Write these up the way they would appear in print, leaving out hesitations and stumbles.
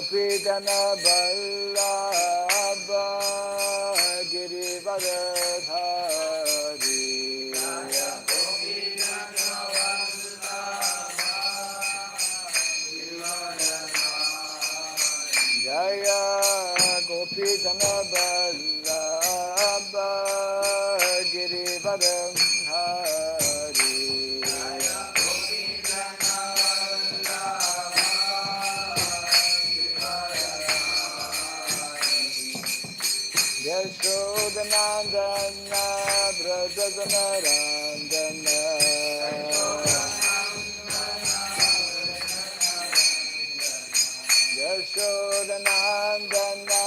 Gopidana Vallabha Girivardhari Jaya Gopidana Vallabha Girivardhari Yashodanandana Brajajanarandana Yashodanandana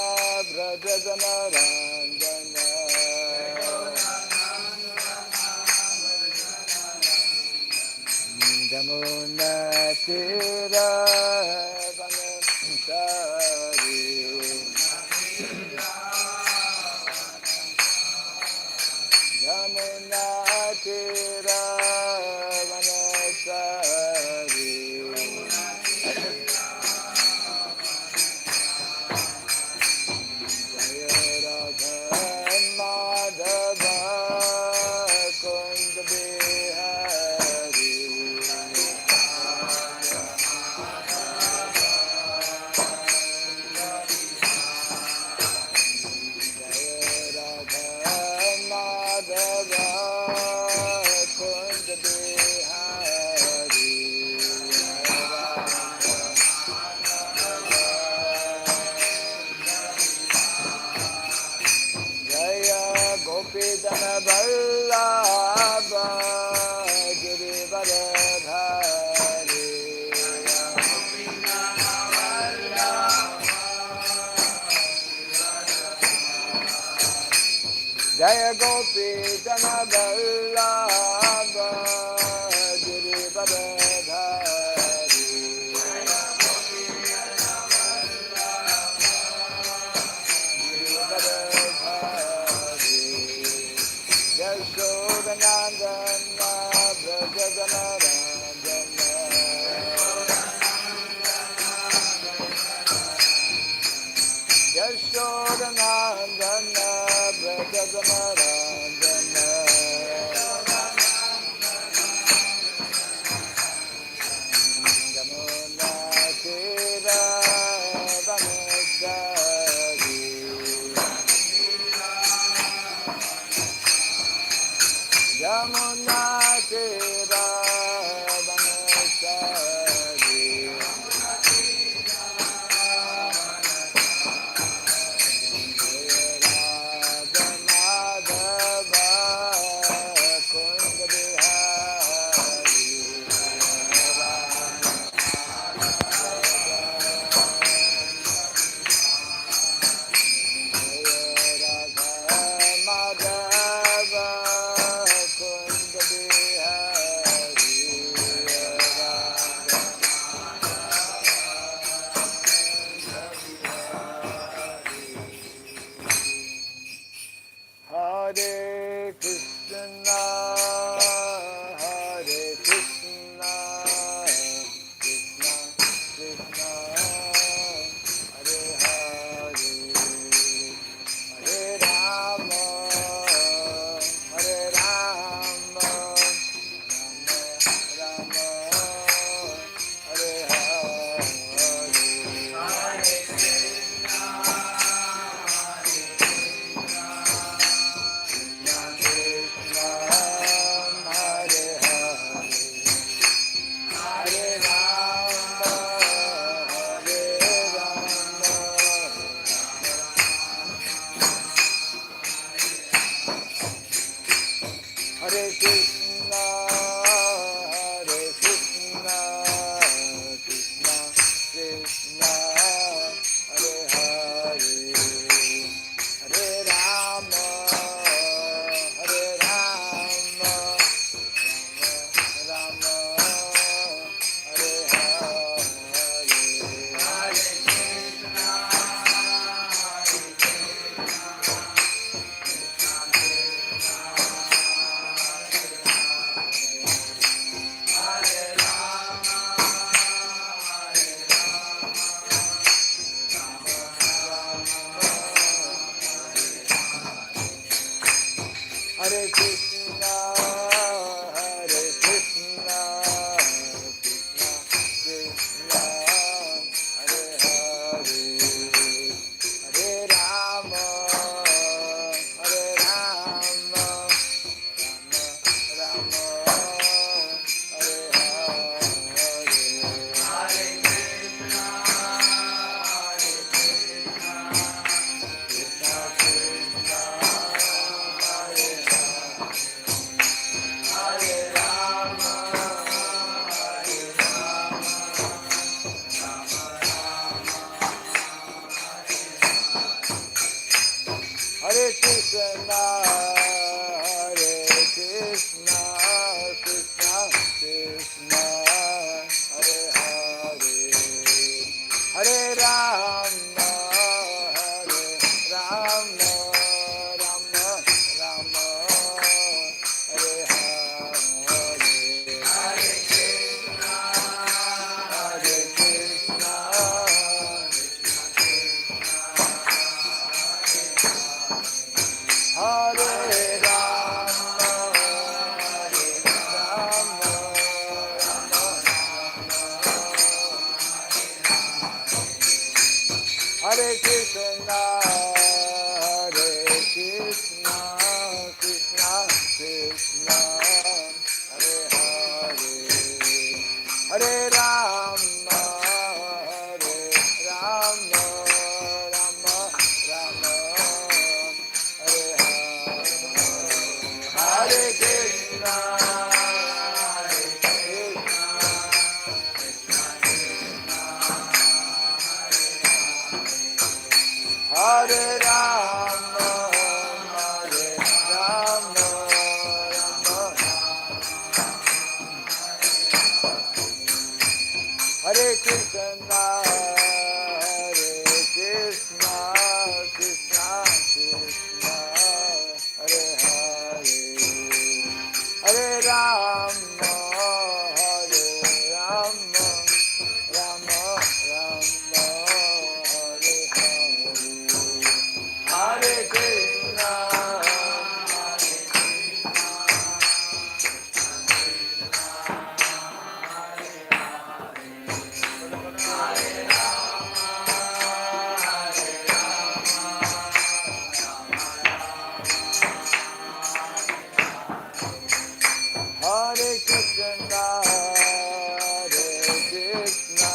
Brajajanarandana Jamuna Tira Vanasari Jamuna Tira Vanasari Jaya Radha Madhava Kund Bihari Gopidana Vallabha Girivardhari Jaya Gopidana Vallabha Girivardhari Yashodanandana Brajajanarandana Yashodanandana Brajajanarandana Jamuna Tira Vanasari Jamuna Tira Vanasari Radha Madhava Kund Bihari Radha Madhava Kund Bihari Hare Krishna Hare Krishna Krishna Krishna Hare Hare Hare Rama Hare Rama Rama Hare Hare Hare Krishna, Hare Krishna, Krishna Krishna, Hare Hare, Hare Rama, Hare Rama, Rama Rama, Hare Hare. Hare Krishna, Hare Krishna, Krishna Krishna, Hare Hare, Hare Rama, Hare Rama, Rama Rama, Hare Hare Krishna, Hare Krishna, Krishna Krishna, Hare Hare, Hare Rama, Hare Rama, Rama Rama, Hare Hare, Hare Krishna, Hare Krishna, Hare Rama, Hare Rama, Rama Hare Krishna, Hare Krishna, Krishna Krishna, Hare Hare, Hare Rama, Hare Rama, Rama Rama, Hare Hare, Hare Krishna, Hare Krishna, Hare Rama, Hare Rama, Rama Hare Krishna, Hare Krishna, Krishna Krishna, Hare Hare, Hare Rama, Hare Rama, Rama Rama, Hare Hare, Hare Krishna, Hare Krishna, Hare Krishna,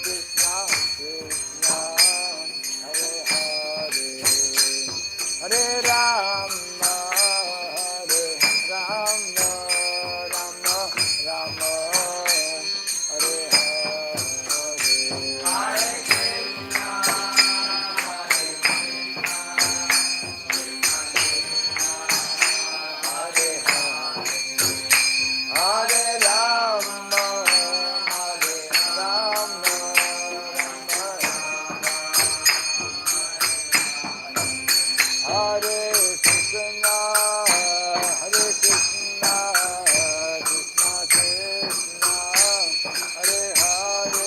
Krishna Krishna, Hare Hare, Hare Rama, Hare Rama, Rama Rama, Hare Hare, Hare Krishna, Hare Hare, Hare Rama, Hare Rama, Rama Rama, Hare Krishna, Hare Krishna, Krishna Krishna, Hare Hare,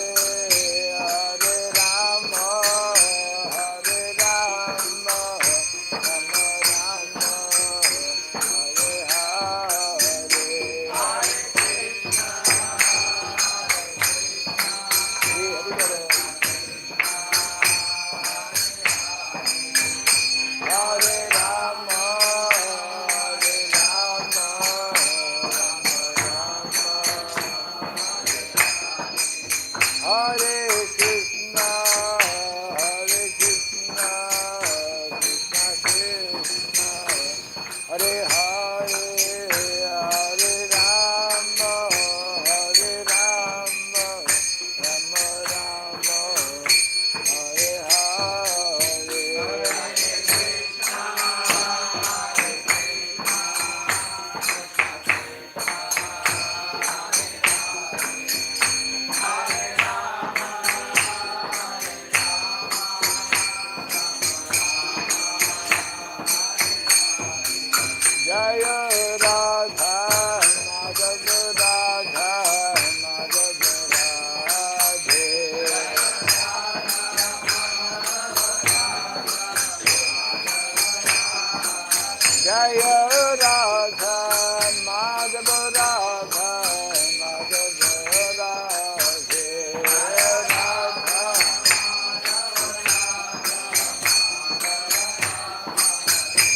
Hare Rama, Hare Rama, Rama Rama, Hare Hare, Hare Hare Rama, Hare Rama, Rama Rama, Hare Krishna, Hare Krishna, Krishna Krishna, Hare Hare, Hare Rama, Hare Rama, Rama Rama, Hare Hare, Jaya Radha, Madhav Radha, Madhav Radhe, Jaya Radha Madhava Radha Madhava Radhe Radha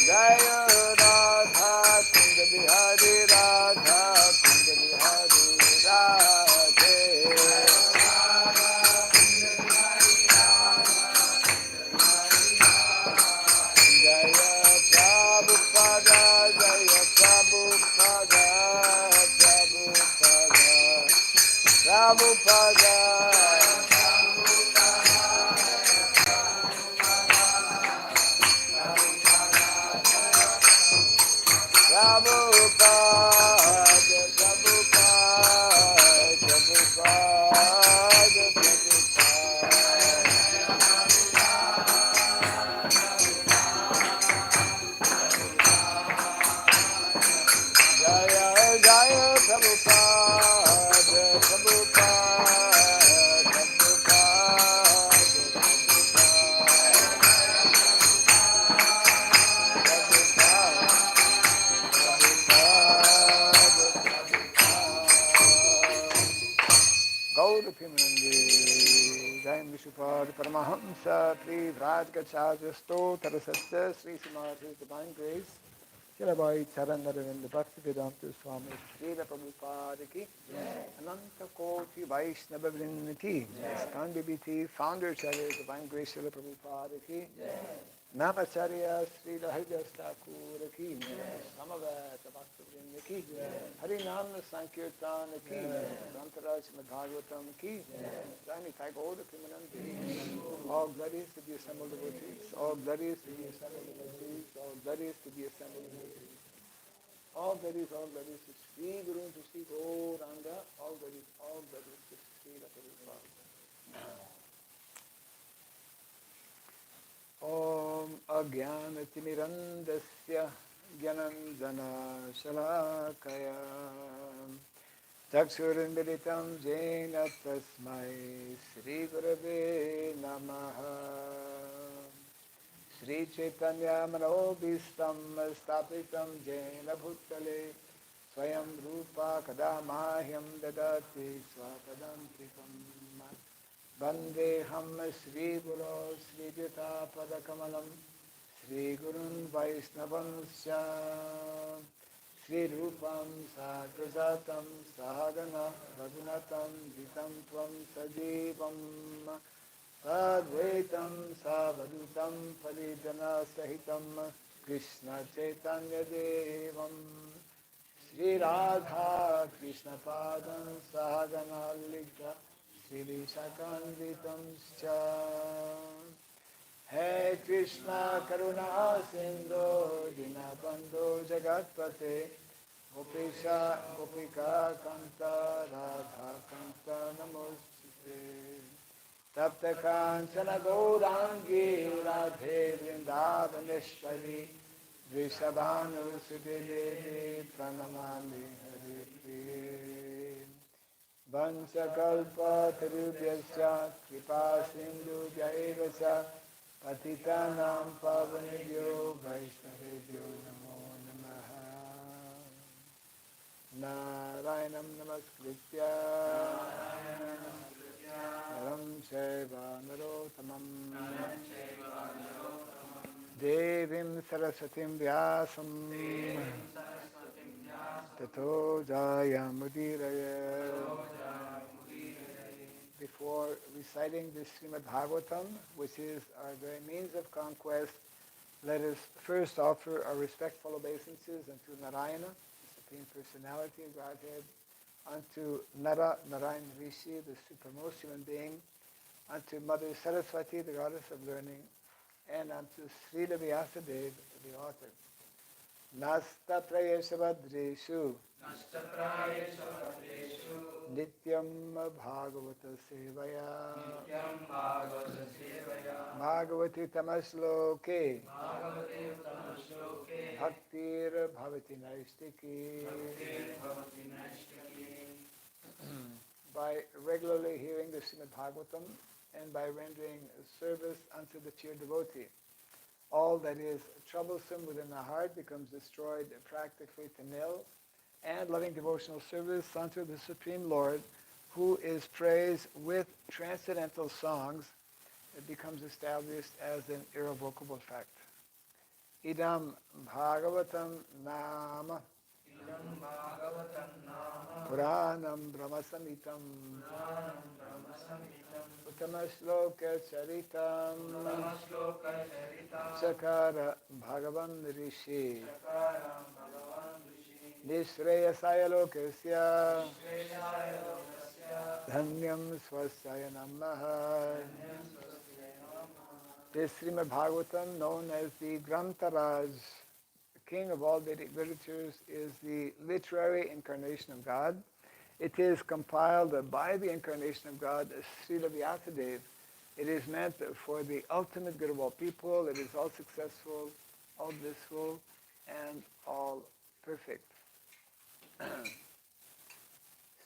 Jaya Radha Kunda Bihari Radha Kunda Bihari Radhe Jaya Prabhupada Jaya Prabhupada Prabhupada Prabhupada Jaya Jaya Prabhupada Prabhupada Gaura Pimanandi Jayam Vishupad Paramahamsa Pri Vradgacharya Stotra Satya Sri Simadhi's Divine Grace Shilabhai Charanaravinda Bhaktivedanta Swami Srila Prabhupada Ki Ananta Koti Vaishnava Vrinda Ki Skandi BT Founder Acharya Divine Grace Srila Prabhupada Ki Namacharya Srila Haridas Thakur Ki Samavata Bhakta Vrinda Ki Harinam Sankirtan Ki Santaraj Madhagavatam Ki Rani Tagore Pimanandi All glories to the assembled devotees, all glories to the assembled devotees, all glories to the assembled devotees. All glories to Sri Guru and to Sri Gauranga, all glories to Sri Prabhupada. Om Agyanatimirandasya Gyanandana Shalakaya Chakshurindalitam Jena Tasmai Sri Gurave Namaha Sri Chaitanya Manobhistam Stapitam Jena Bhutale Swayam Rupa Kadamahyam Dadati Swapadantikam Vandeham Sri Guru Sri Jita Padakamalam Sri Gurun Vaishnavansya Sri Rupam Sagrajatam Sahagana Raghunatam Vitam Tvam Sajivam Advaitam Savadutam Palidana Sahitam Krishna Chaitanya Devam Sri Radha Krishna Padam Sahagana Lika Sri Shakanvitam Scha Hey Krishna Karuna Sindhu Dinabandhu Jagatpate Gopesha Gopika Kanta Radha Kanta Namaste Tapta Kanchana Gaurangi Radhe Vrindavaneshwari Vrishabhanu Sudhile Pranamami Hare Priye Vansakalpa Tarubhyasya Kripa Sindhu Jayavasa Patitanam Pavanebhyo Vaishnavebhyo Namo Namaha Narayanam Namaskritya Naram Chaiva Narottamam Devim Saraswatim Vyasam Tato Jayamudiraya. Before reciting the Srimad Bhagavatam, which is our very means of conquest, let us first offer our respectful obeisances unto Narayana, the Supreme Personality of Godhead, unto Nara, Narayan Rishi, the supremmost human being, unto Mother Saraswati, the goddess of learning, and unto Srila Vyasadeva, the author. Nasta Prayeshavadreshu Nityam Bhagavata Sevaya Bhagavati Tamasloke Bhaktir Bhavati Naistiki. By regularly hearing the Srimad Bhagavatam and by rendering service unto the pure devotee, all that is troublesome within the heart becomes destroyed practically to nil, and loving devotional service unto the Supreme Lord, who is praised with transcendental songs, it becomes established as an irrevocable fact. Idam Bhagavatam Nama Puranam Brahmasamitam Uttama Charitam Sakara Bhagavan Rishi Nishreyasaya Lokasya Dhanyam Swasaya Namaha. This Srimad Bhagavatam, known as the Grantaraj, the king of all Vedic literatures, is the literary incarnation of God. It is compiled by the incarnation of God, Srila Vyasadeva. It is meant for the ultimate good of all people. It is all successful, all blissful, and all perfect.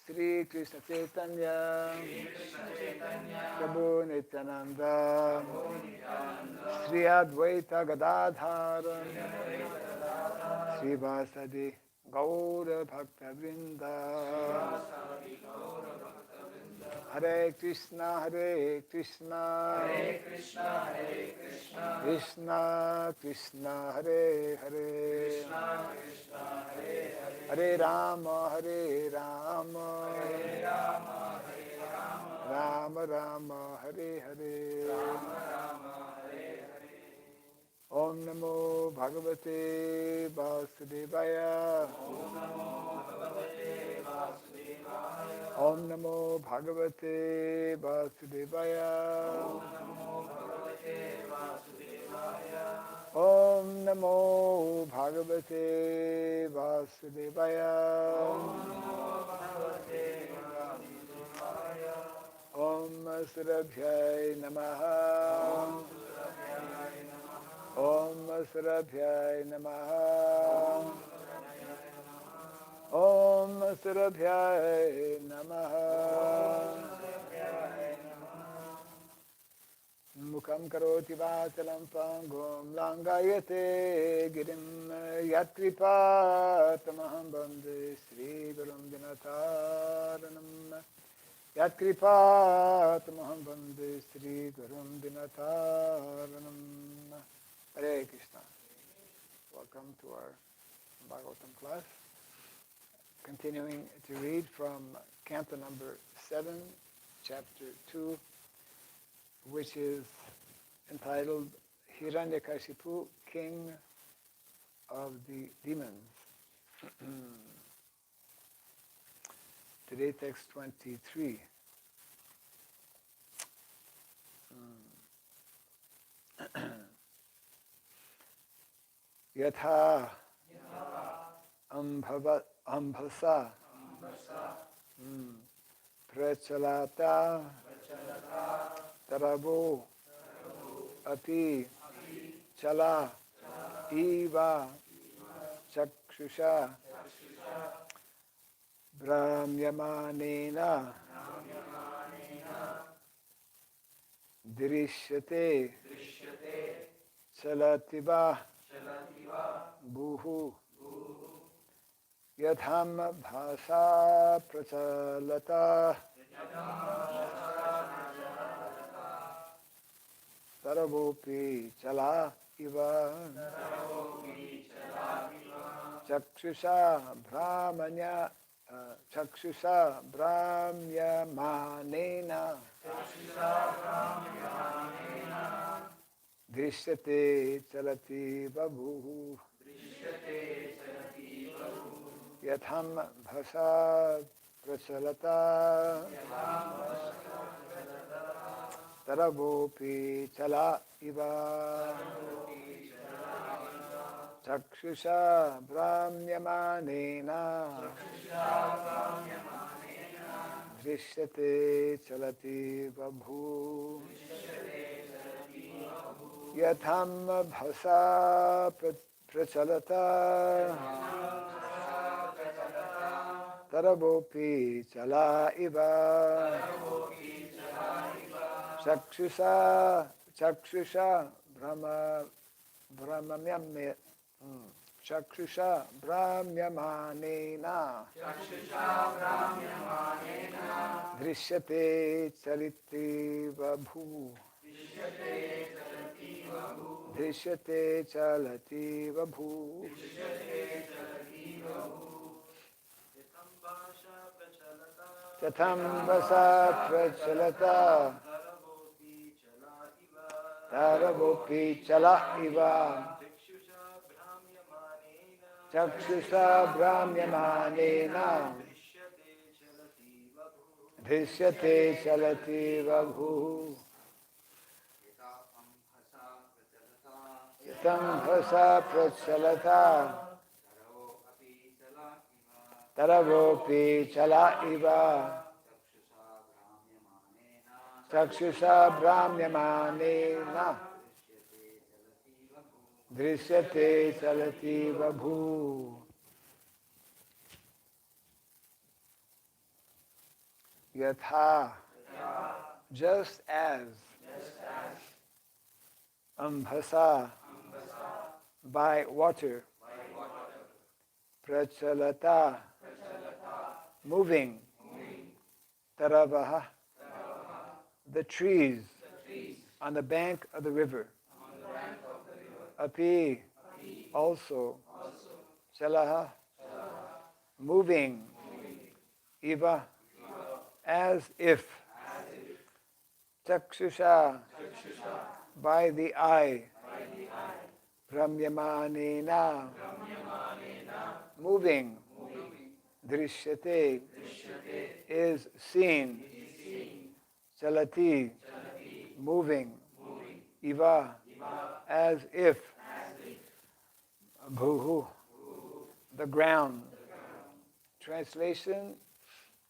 Sri Krishna Chaitanya, Prabhu Nityananda, Sri Advaita Gadadhar, Sri Vasadi Gaura Bhakta Vrinda, Hare Krishna, Hare Krishna, Krishna Krishna, Hare Hare, Hare Rama, Hare Rama, Rama Rama, Hare Hare. Om Namo Bhagavate Vasudevaya. Om Namo Bhagavate Vasudevaya. Om Namo Bhagavate Vasudevaya. Om Surabhyai Namaha. Om Surabhyai Namaha. Om Surabhyai Namaha. Mukham karoti vasalam pangum langayate girim yatkripa tamaham bandhe Sri Gurum Dinataranam. Yatkripa tamaham bandhe Sri Gurum Dinataranam. Hare Krishna. Welcome to our Bhagavatam class. Continuing to read from Canto number 7, chapter 2, which is entitled Hiranyakashipu, King of the Demons. Today, text 23. Yatha ambhasa prachalata tarabo api chala iva chakshusha brahmyamanena drishyate chalatiba buhu yatham bhasa prachalata tarabopi chala iva chakshusha brahmyamanena drishyate chalati babu yatham bhasa prachalata tarabopi chala iva chakshusha brahmyamanena drishyate chalati babu yatham bhasa prachalata tarabopi chala iva chakshusha Brahmyamya Chakshusha Brahmyamanena Drishyate Chaliti Vabhu Drishyate Chalati Vabhu Tatham Vasa Prachalata Taravopi Chala Iva Chakshusha Brahmyamanena Drishyate Chalati Vabhu Yatam Bhasa Prachalata Taravopi Chala Iva Chakshusha Brahmyamanena Drishyate Chalati Vabhu. Yatha, just as Ambhasa, by water, Prachalata, moving, Taravaha, the trees on the bank of the river, Api, also, Chalaha, moving, Iva, as if, Chakshusha, by the eye, Brahmyamanena, moving, Drishyate, is seen, Chalati, moving, Iva, as if, Bhuhu, the ground. Translation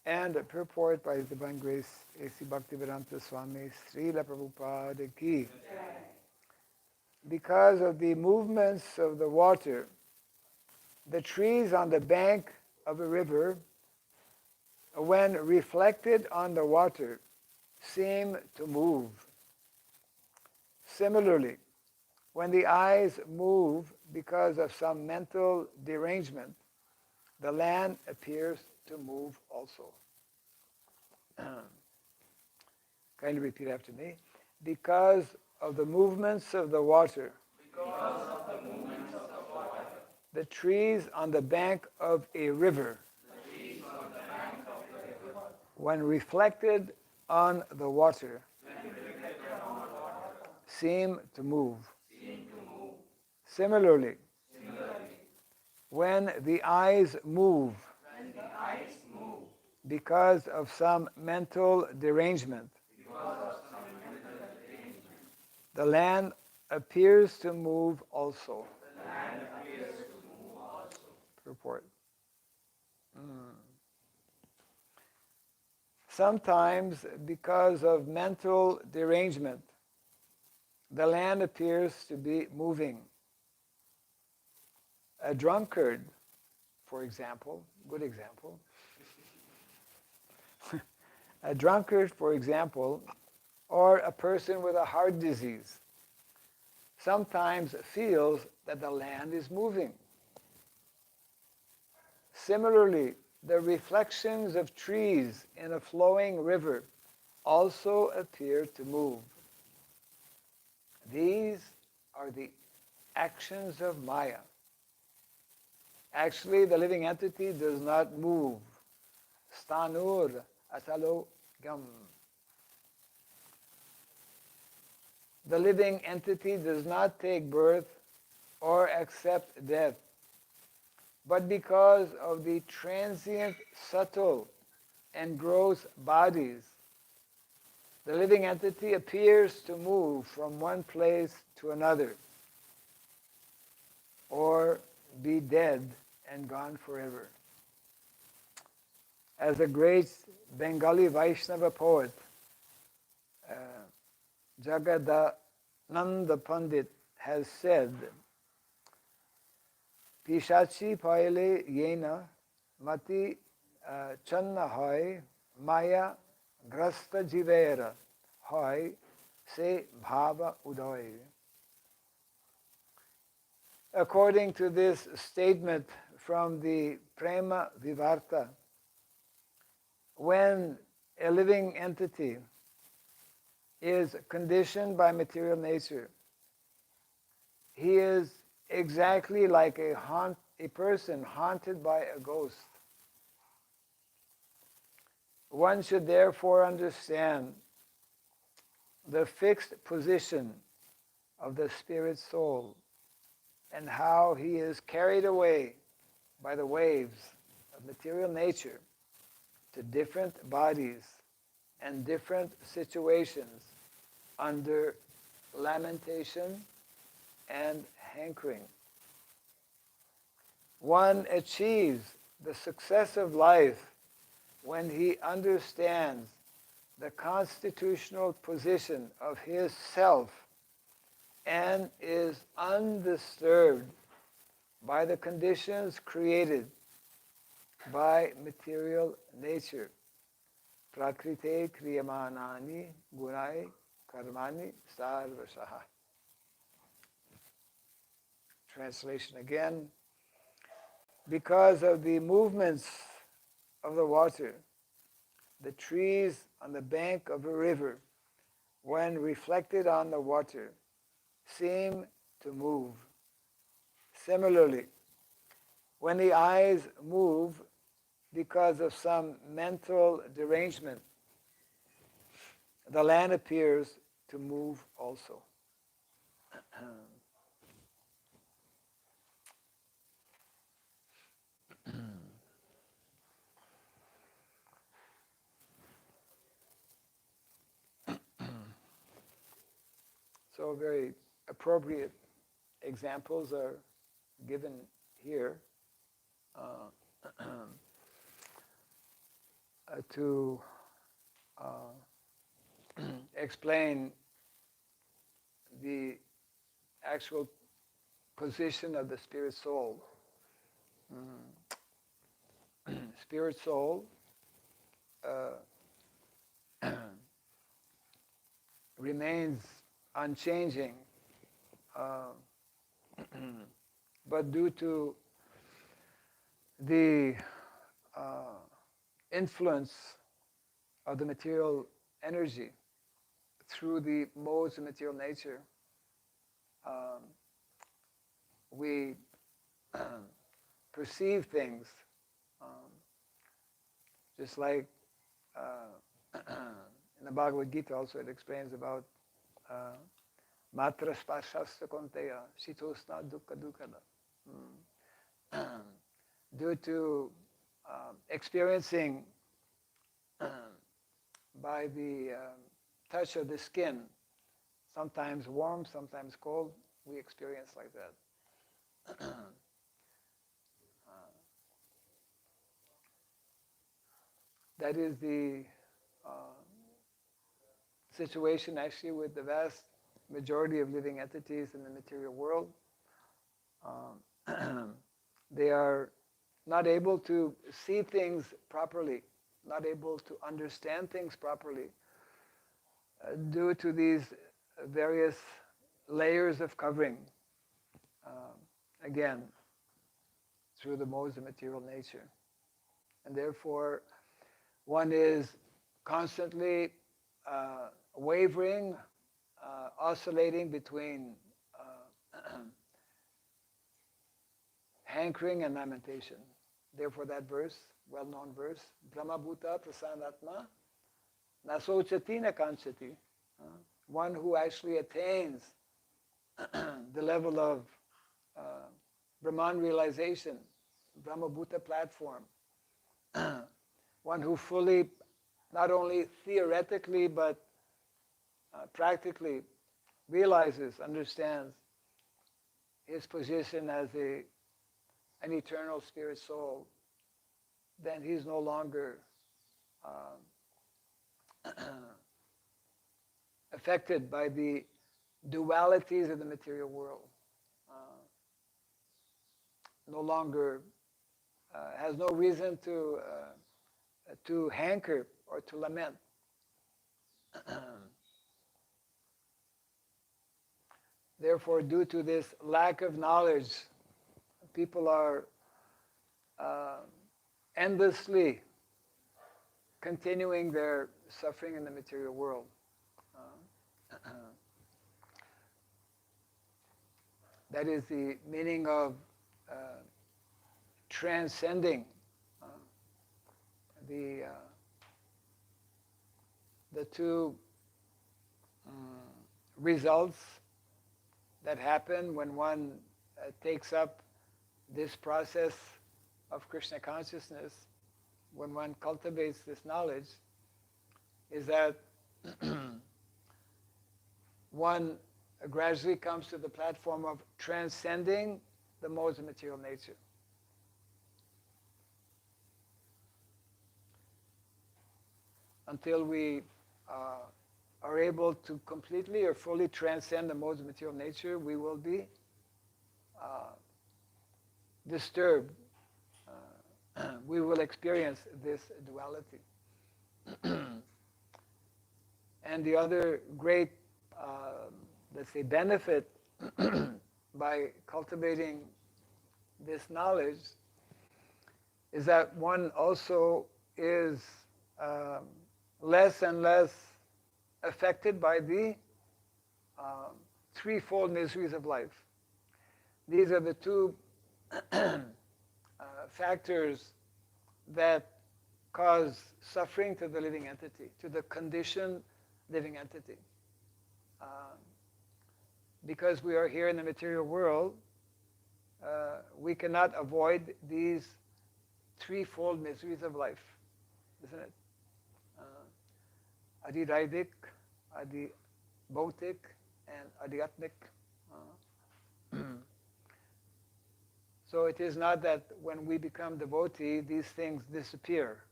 and purport by His Divine Grace A.C. Bhaktivedanta Swami Srila Prabhupada Ki. Because of the movements of the water, the trees on the bank of a river, when reflected on the water, seem to move. Similarly, when the eyes move because of some mental derangement, the land appears to move also. Kindly repeat after me. Because of the movements of the water, the trees on the bank of a river, when reflected on the water, seem to move. Similarly, when the eyes move because of some mental derangement, the land appears to move also. Purport. Sometimes, because of mental derangement, the land appears to be moving. A drunkard, for example, good example, a drunkard, for example, or a person with a heart disease, sometimes feels that the land is moving. Similarly, the reflections of trees in a flowing river also appear to move. These are the actions of Maya. Actually, the living entity does not move. Stanur asalo gam. The living entity does not take birth or accept death, but because of the transient, subtle, and gross bodies, the living entity appears to move from one place to another, or be dead and gone forever. As a great Bengali Vaishnava poet, Jagadananda Pandit has said, Pishachi paile yena mati channa hoy maya grasta jivera hoy se bhava udoy. according to this statement from the Prema Vivarta, when a living entity is conditioned by material nature, he is exactly like a person haunted by a ghost. One should therefore understand the fixed position of the spirit soul and how he is carried away by the waves of material nature to different bodies and different situations under lamentation and hankering. One achieves the success of life when he understands the constitutional position of his self and is undisturbed by the conditions created by material nature. Prakrite kriyamanani gunai karmani sarvasaha. Translation again. Because of the movements of the water, the trees on the bank of a river, when reflected on the water, seem to move. Similarly, when the eyes move because of some mental derangement, the land appears to move also. So very appropriate examples are given here to explain the actual position of the spirit soul. Spirit soul remains unchanging, but due to the influence of the material energy through the modes of material nature, we perceive things just like in the Bhagavad Gita also it explains about matra spashasta konteya shitosna dukkha dukkada. Due to experiencing by the touch of the skin, sometimes warm, sometimes cold, we experience like that. That is the situation actually with the vast majority of living entities in the material world. They are not able to see things properly, not able to understand things properly due to these various layers of covering, again, through the modes of material nature. And therefore, one is constantly wavering, oscillating between hankering and lamentation. Therefore, that verse, well-known verse, Brahma Bhuta Prasanatma Nasochati na Kanchati. One who actually attains the level of Brahman realization, Brahma Bhuta platform. One who fully, not only theoretically, but practically realizes, understands his position as an eternal spirit soul, then he's no longer affected by the dualities of the material world. No longer has no reason to hanker or to lament. Therefore, due to this lack of knowledge, people are endlessly continuing their suffering in the material world. That is the meaning of transcending uh, the two results that happen when one takes up this process of Krishna consciousness, when one cultivates this knowledge, is that one gradually comes to the platform of transcending the modes of material nature. Until we are able to completely or fully transcend the modes of material nature, we will be disturbed. We will experience this duality. And the other great, let's say, benefit by cultivating this knowledge is that one also is less and less affected by the threefold miseries of life. These are the two factors that cause suffering to the living entity, to the conditioned living entity. Because we are here in the material world, we cannot avoid these threefold miseries of life, isn't it? Adhiraidik, adhibautik, and adhyatmic. So it is not that when we become devotee, these things disappear.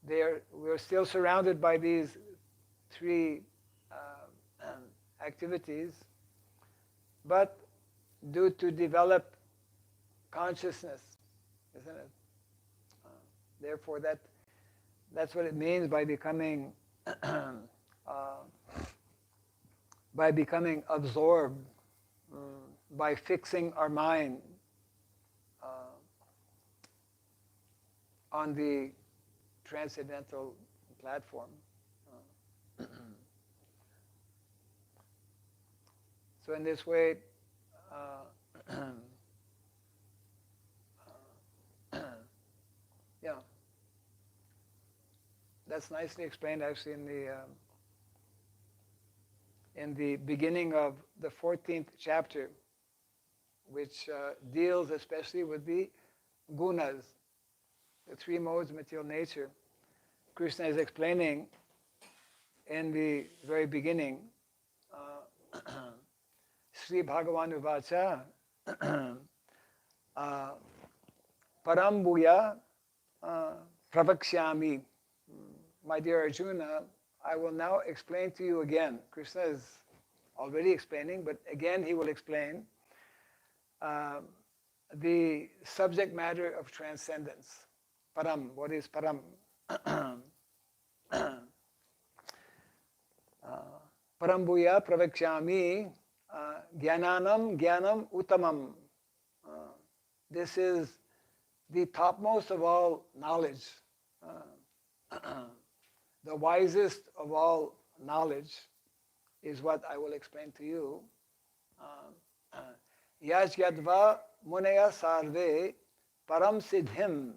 We're still surrounded by these three activities, but due to developed consciousness, isn't it? Therefore, that's what it means by becoming absorbed, by fixing our mind on the transcendental platform. So in this way, yeah, that's nicely explained actually in the beginning of the 14th chapter, which deals especially with the gunas, the three modes of material nature. Krishna is explaining in the very beginning, Sri Bhagavan Uvacha, Param Bhuya Pravakshami. My dear Arjuna, I will now explain to you again. Krishna is already explaining, but again he will explain the subject matter of transcendence. Param, what is Param? Param Bhuya Pravakshami Jnananam Jnanam Uttamam. This is the topmost of all knowledge, the wisest of all knowledge is what I will explain to you. Yaj Yadva Munaya Sarve Param Siddhim.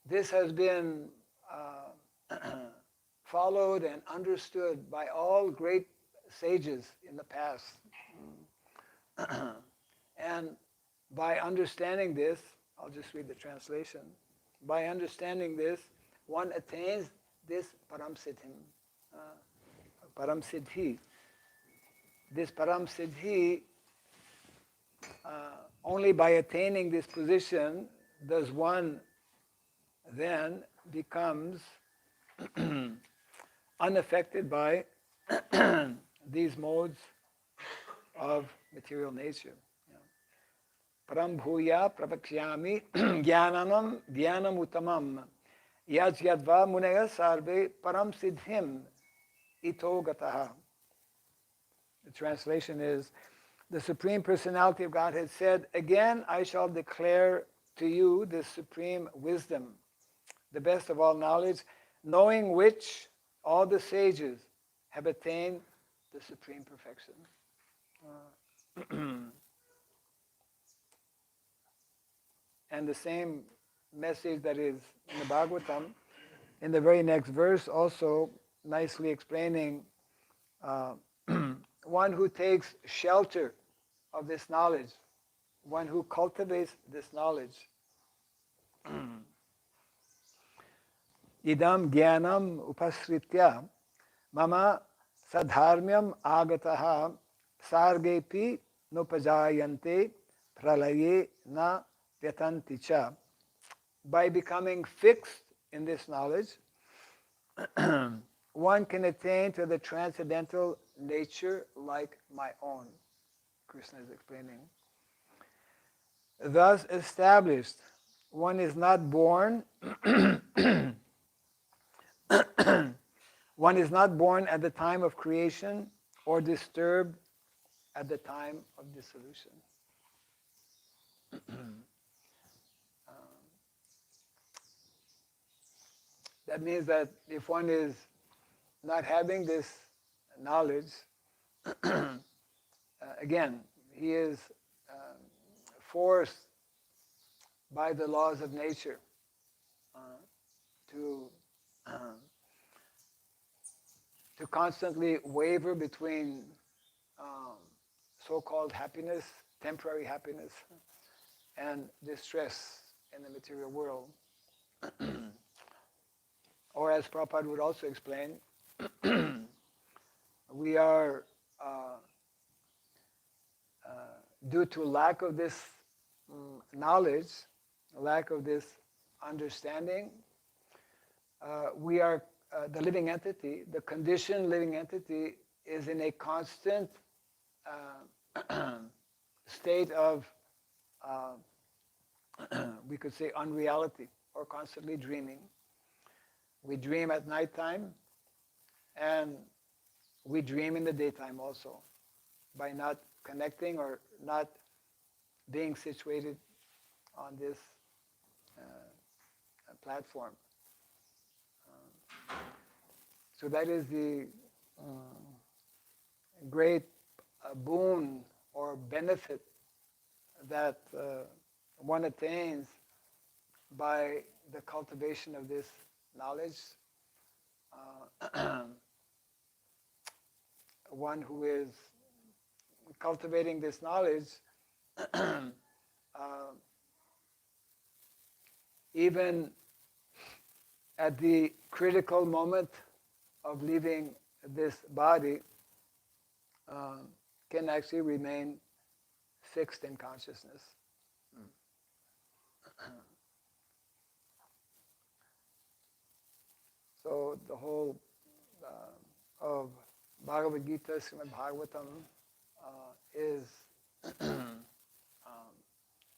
This has been followed and understood by all great sages in the past. And by understanding this, I'll just read the translation. By understanding this, one attains this Param Siddhim, Param Siddhi. This Param Siddhi, only by attaining this position does one then becomes unaffected by these modes of material nature. Param bhuya pravakshami jnanam jnanam uttamam. Yaj yadva munaya sarve param siddhim ito gataha. The translation is, the Supreme Personality of Godhead said, again I shall declare to you this supreme wisdom, the best of all knowledge, knowing which all the sages have attained the supreme perfection. And the same message that is in the Bhagavatam, in the very next verse, also nicely explaining one who takes shelter of this knowledge, one who cultivates this knowledge. Idam jnanam upasritya mama sadharmyam agataha sargepi nupajayante pralaye na vyatanti cha. By becoming fixed in this knowledge, one can attain to the transcendental nature like my own. Krishna is explaining. Thus established, one is not born one is not born at the time of creation or disturbed at the time of dissolution. That means that if one is not having this knowledge, again, he is forced by the laws of nature to constantly waver between so-called happiness, temporary happiness, and distress in the material world. Or as Prabhupada would also explain, we are, due to lack of this knowledge, lack of this understanding, we are, the living entity, the conditioned living entity is in a constant state of, we could say, unreality, or constantly dreaming. We dream at nighttime, and we dream in the daytime also, by not connecting or not being situated on this platform. So that is the great boon or benefit that one attains by the cultivation of this knowledge. One who is cultivating this knowledge, even at the critical moment of leaving this body, can actually remain fixed in consciousness. So the whole of Bhagavad Gita, Srimad Bhagavatam, is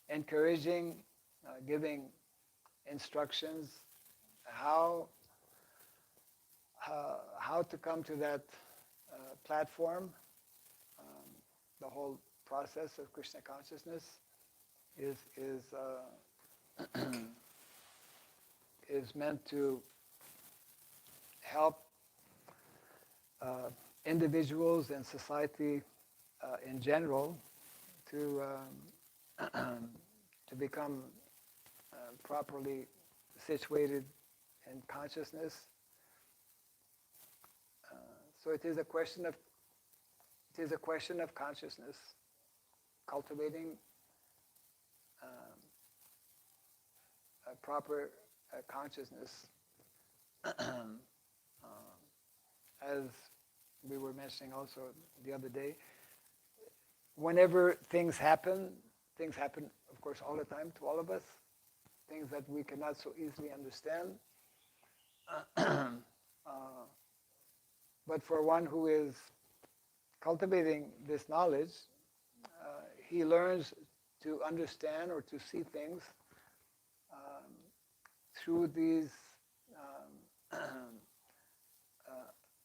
encouraging, giving instructions how to come to that platform. The whole process of Krishna consciousness is meant to help individuals and society in general to become properly situated in consciousness. So it is a question of consciousness, cultivating a proper consciousness. As we were mentioning also the other day, whenever things happen, of course all the time to all of us, things that we cannot so easily understand. But for one who is cultivating this knowledge, he learns to understand or to see things through these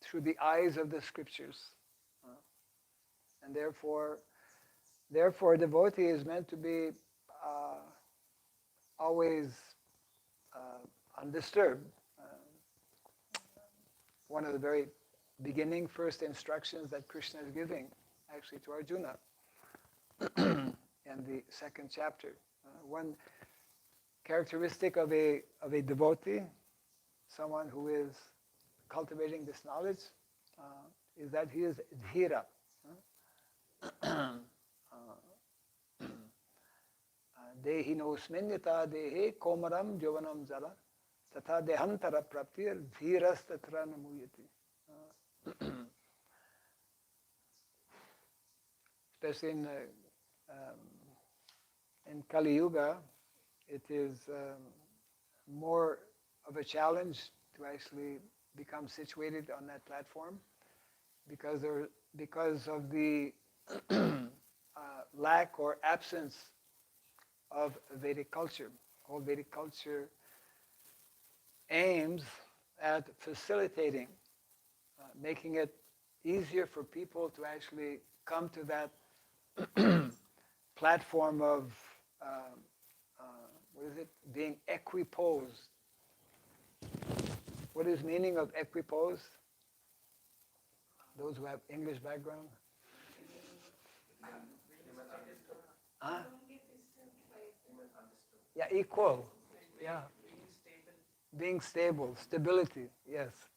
through the eyes of the scriptures. Uh, and therefore, a devotee is meant to be uh, always undisturbed. One of the very beginning first instructions that Krishna is giving actually to Arjuna in the second chapter. One characteristic of a devotee, someone who is cultivating this knowledge, is that he is dhira. Dehi no sminyata dehe komaram jovanam jala tatha dehantara praptir dhiras tatra namuyati. Especially in Kali Yuga, it is more of a challenge to actually become situated on that platform because of the lack or absence of Vedic culture. All Vedic culture aims at facilitating, making it easier for people to actually come to that platform of what is it? Being equiposed. What is meaning of equiposed? Those who have English background? Huh? Yeah, equal. Yeah. Being stable, stability, yes.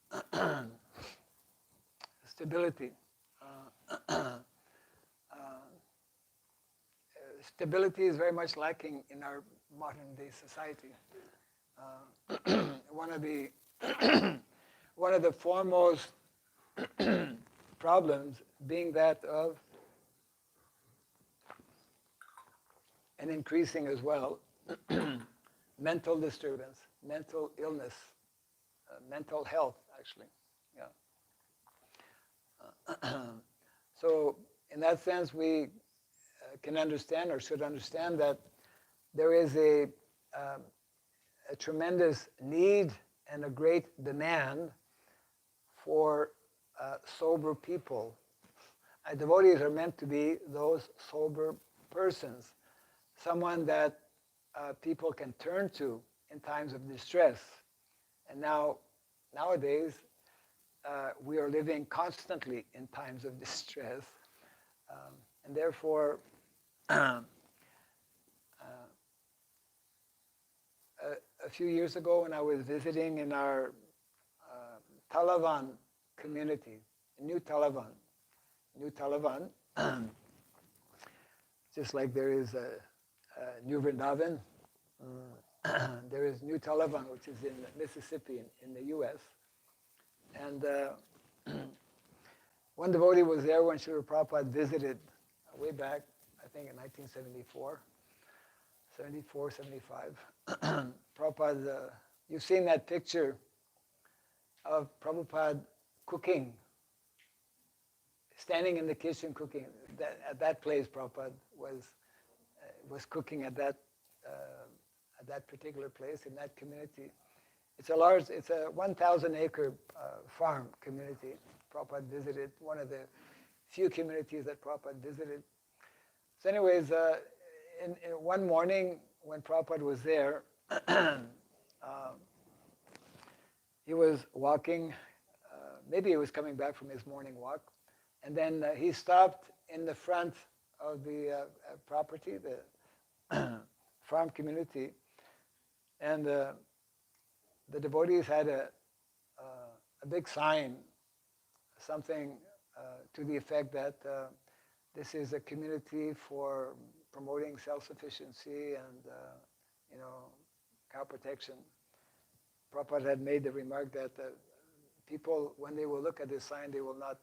Stability. Stability is very much lacking in our modern day society. One of the one of the foremost problems being that of, and increasing as well, mental disturbance, mental illness, mental health, actually. Yeah. So, in that sense, we can understand or should understand that there is a tremendous need and a great demand for sober people. Devotees are meant to be those sober persons, someone that people can turn to in times of distress. And nowadays, we are living constantly in times of distress. And therefore, a few years ago when I was visiting in our Talavan community, New Talavan, just like there is a New Vrindavan, there is New Talavan, which is in Mississippi in the U.S. And one devotee was there when Srila Prabhupada visited way back, I think in 1974, 75. Prabhupada, you've seen that picture of Prabhupada cooking, standing in the kitchen cooking. At that place, Prabhupada was cooking at that particular place in that community. It's a 1,000-acre farm community. Prabhupada visited, one of the few communities that Prabhupada visited. So anyways, in one morning when Prabhupada was there, he was walking, maybe he was coming back from his morning walk, and then he stopped in the front of the property, the farm community, and the devotees had a big sign, something to the effect that this is a community for promoting self-sufficiency and cow protection. Prabhupada had made the remark that people, when they will look at this sign, they will not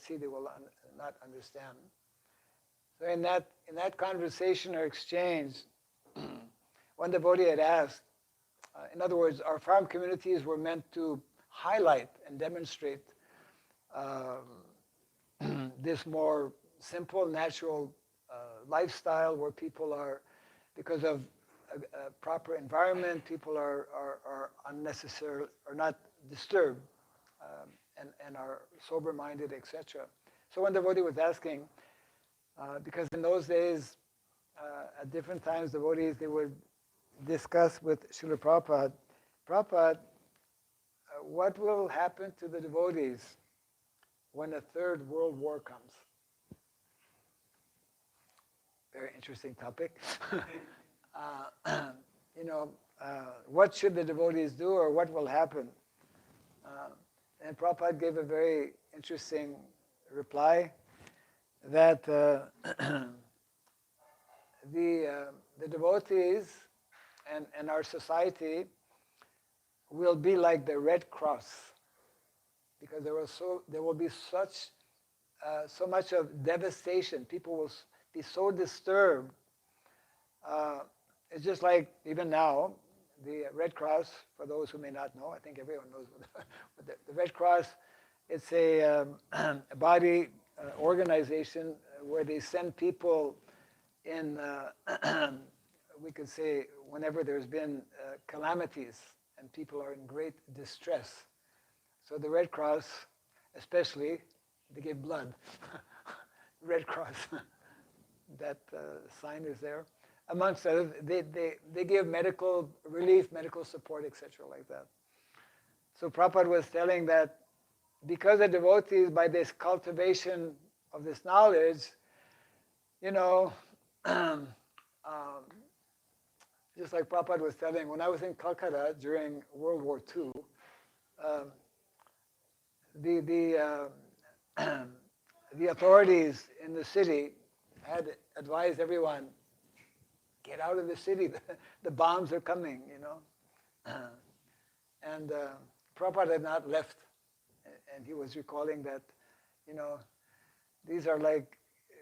see, they will not understand. So in that conversation or exchange, one devotee had asked, in other words, our farm communities were meant to highlight and demonstrate this more simple, natural lifestyle where people are, because of a proper environment, people are unnecessary, are not disturbed, and are sober-minded, etc. So one devotee was asking, because in those days, at different times, devotees, they would discuss with Srila Prabhupada, Prabhupada, what will happen to the devotees when a third world war comes? Very interesting topic. You know, what should the devotees do, or what will happen? And Prabhupada gave a very interesting reply that the devotees and our society will be like the Red Cross, because there will be so much of devastation. People will be so disturbed. It's just like even now, the Red Cross, for those who may not know, I think everyone knows what the Red Cross, it's a body organization where they send people in, we could say, whenever there's been calamities and people are in great distress. So the Red Cross, especially, they give blood. Red Cross, that sign is there. Amongst others, they give medical relief, medical support, etc., like that. So Prabhupada was telling that because the devotees, by this cultivation of this knowledge, you know, just like Prabhupada was telling, when I was in Calcutta during World War II, the authorities in the city had advised everyone, get out of the city, the bombs are coming, you know. And Prabhupada had not left, and he was recalling that, you know, these are like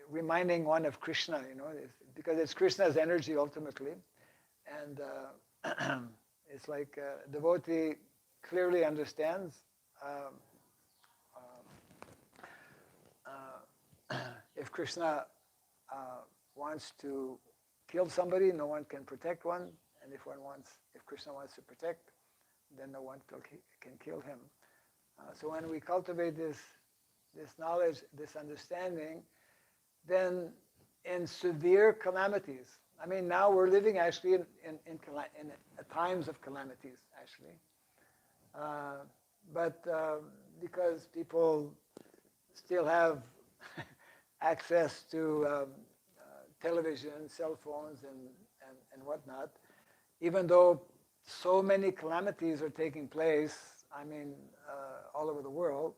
reminding one of Krishna, you know, because it's Krishna's energy ultimately. And it's like a devotee clearly understands if Krishna wants to kill somebody, no one can protect one, and if Krishna wants to protect, then no one can kill him. So when we cultivate this knowledge, this understanding, then in severe calamities, I mean, now we're living actually in times of calamities, actually. But because people still have access to television, cell phones, and whatnot, even though so many calamities are taking place, I mean, all over the world,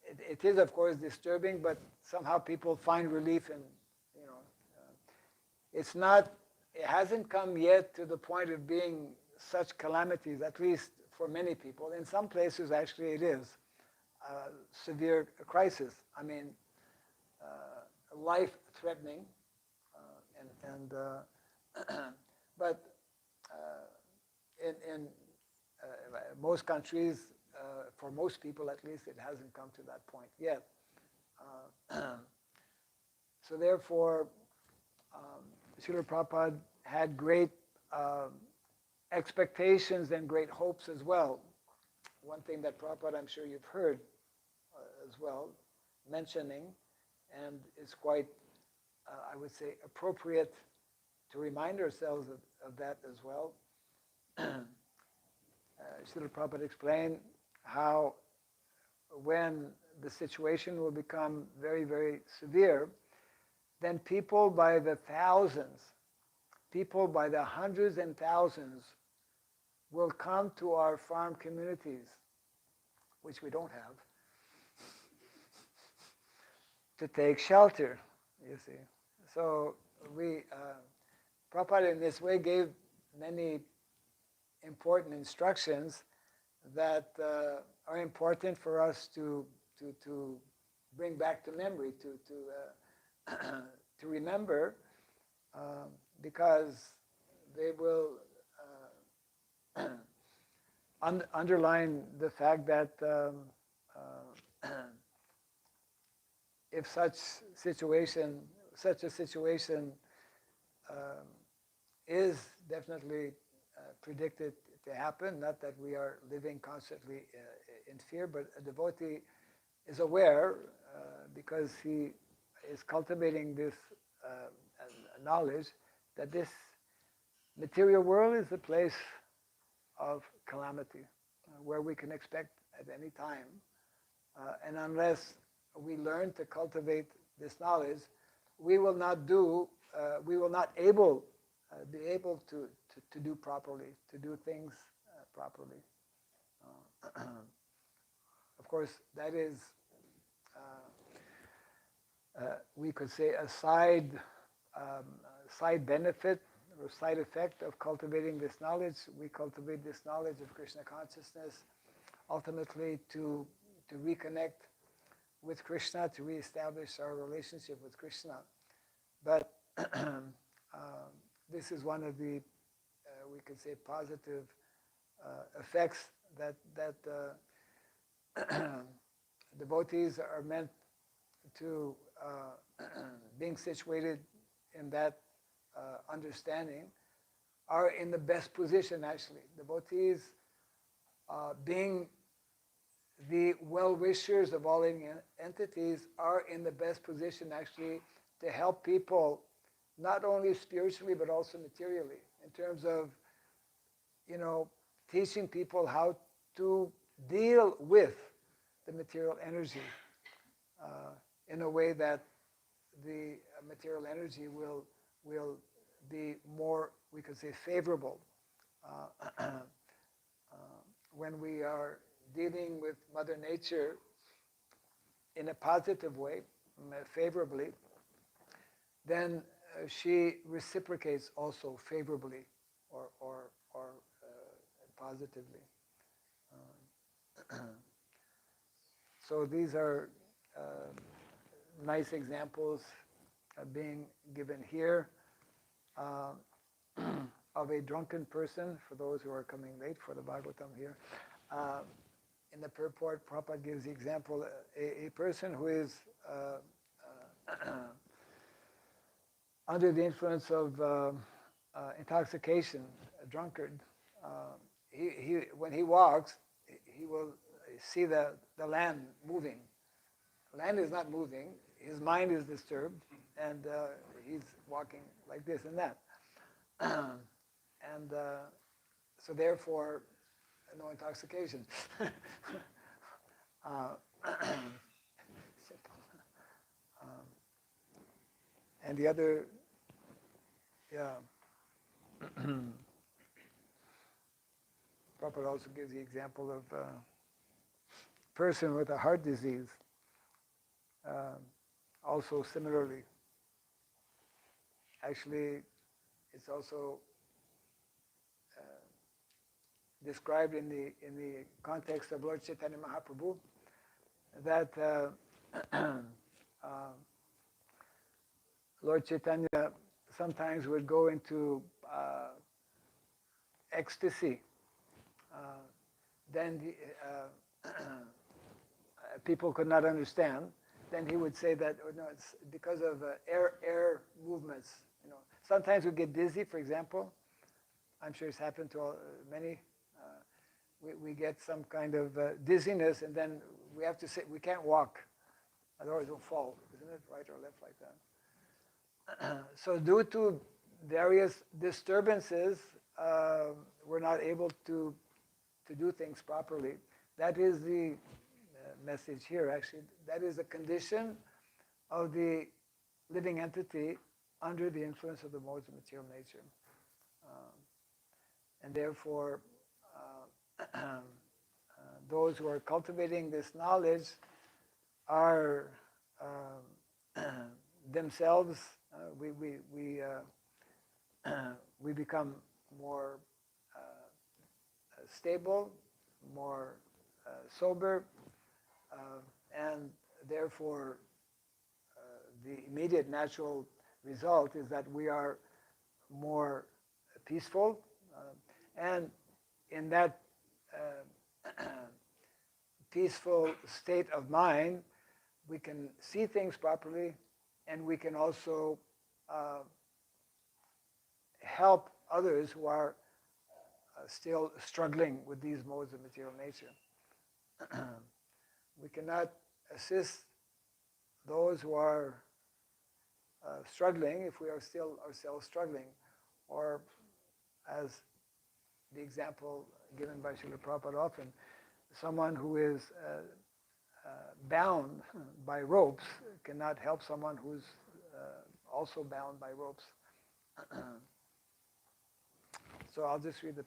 it is, of course, disturbing, but somehow people find relief in, you know, it hasn't come yet to the point of being such calamities, at least for many people. In some places, actually, it is a severe crisis. I mean, life-threatening, but in most countries, for most people at least, it hasn't come to that point yet. So therefore, Srila Prabhupada had great expectations and great hopes as well. One thing that Prabhupada, I'm sure you've heard as well, mentioning, and is quite, I would say, appropriate to remind ourselves of that as well. Srila Prabhupada explained how when the situation will become very, very severe, then people by the thousands, people by the hundreds and thousands will come to our farm communities, which we don't have, to take shelter, you see. So Prabhupada in this way gave many important instructions that are important for us to bring back to memory, to remember, because they will underline the fact that if such a situation is definitely predicted to happen. Not that we are living constantly in fear, but a devotee is aware because he is cultivating this knowledge that this material world is a place of calamity where we can expect at any time. And unless we learn to cultivate this knowledge, we will not be able to do properly, to do things properly. Of course, that is, we could say, a side benefit or side effect of cultivating this knowledge. We cultivate this knowledge of Krishna consciousness ultimately to reconnect with Krishna, to reestablish our relationship with Krishna. But this is one of the, we could say, positive effects that devotees are meant to, being situated in that understanding, are in the best position actually. Devotees, being the well-wishers of all living entities, are in the best position actually to help people, not only spiritually but also materially, in terms of, teaching people how to deal with the material energy in a way that the material energy will be more, we could say, favorable. When we are dealing with Mother Nature in a positive way, favorably, then she reciprocates also favorably or positively. So these are nice examples being given here of a drunken person, for those who are coming late for the Bhagavatam here. In the purport, Prabhupada gives the example, a person who is under the influence of intoxication, a drunkard, when he walks, he will see the land moving. Land is not moving, his mind is disturbed, and he's walking like this and that. And so therefore, no intoxication. And the other, Prabhupada also gives the example of a person with a heart disease, also similarly. Actually, it's also described in the context of Lord Chaitanya Mahaprabhu that Lord Chaitanya sometimes would go into ecstasy. Then people could not understand. Then he would say that it's because of air movements. Sometimes we get dizzy, for example. I'm sure it's happened to many. We get some kind of dizziness, and then we have to sit. We can't walk, otherwise we'll fall. Isn't it right or left like that? So due to various disturbances, we're not able to do things properly. That is the message here, actually. That is a condition of the living entity under the influence of the modes of material nature. And therefore, those who are cultivating this knowledge are themselves, we become more stable, more sober, and therefore the immediate natural result is that we are more peaceful, and in that peaceful state of mind, we can see things properly, and we can also help others who are still struggling with these modes of material nature. We cannot assist those who are struggling if we are still ourselves struggling, or as the example given by Srila Prabhupada often, someone who is bound by ropes cannot help someone who's also bound by ropes. So I'll just read the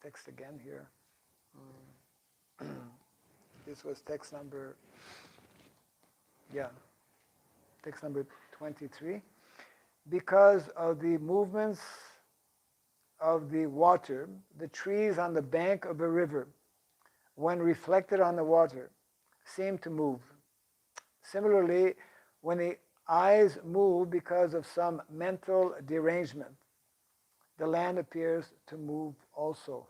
text again here. This was text number 23. Because of the movements of the water, the trees on the bank of a river, when reflected on the water, seem to move. Similarly, when the eyes move because of some mental derangement, the land appears to move also.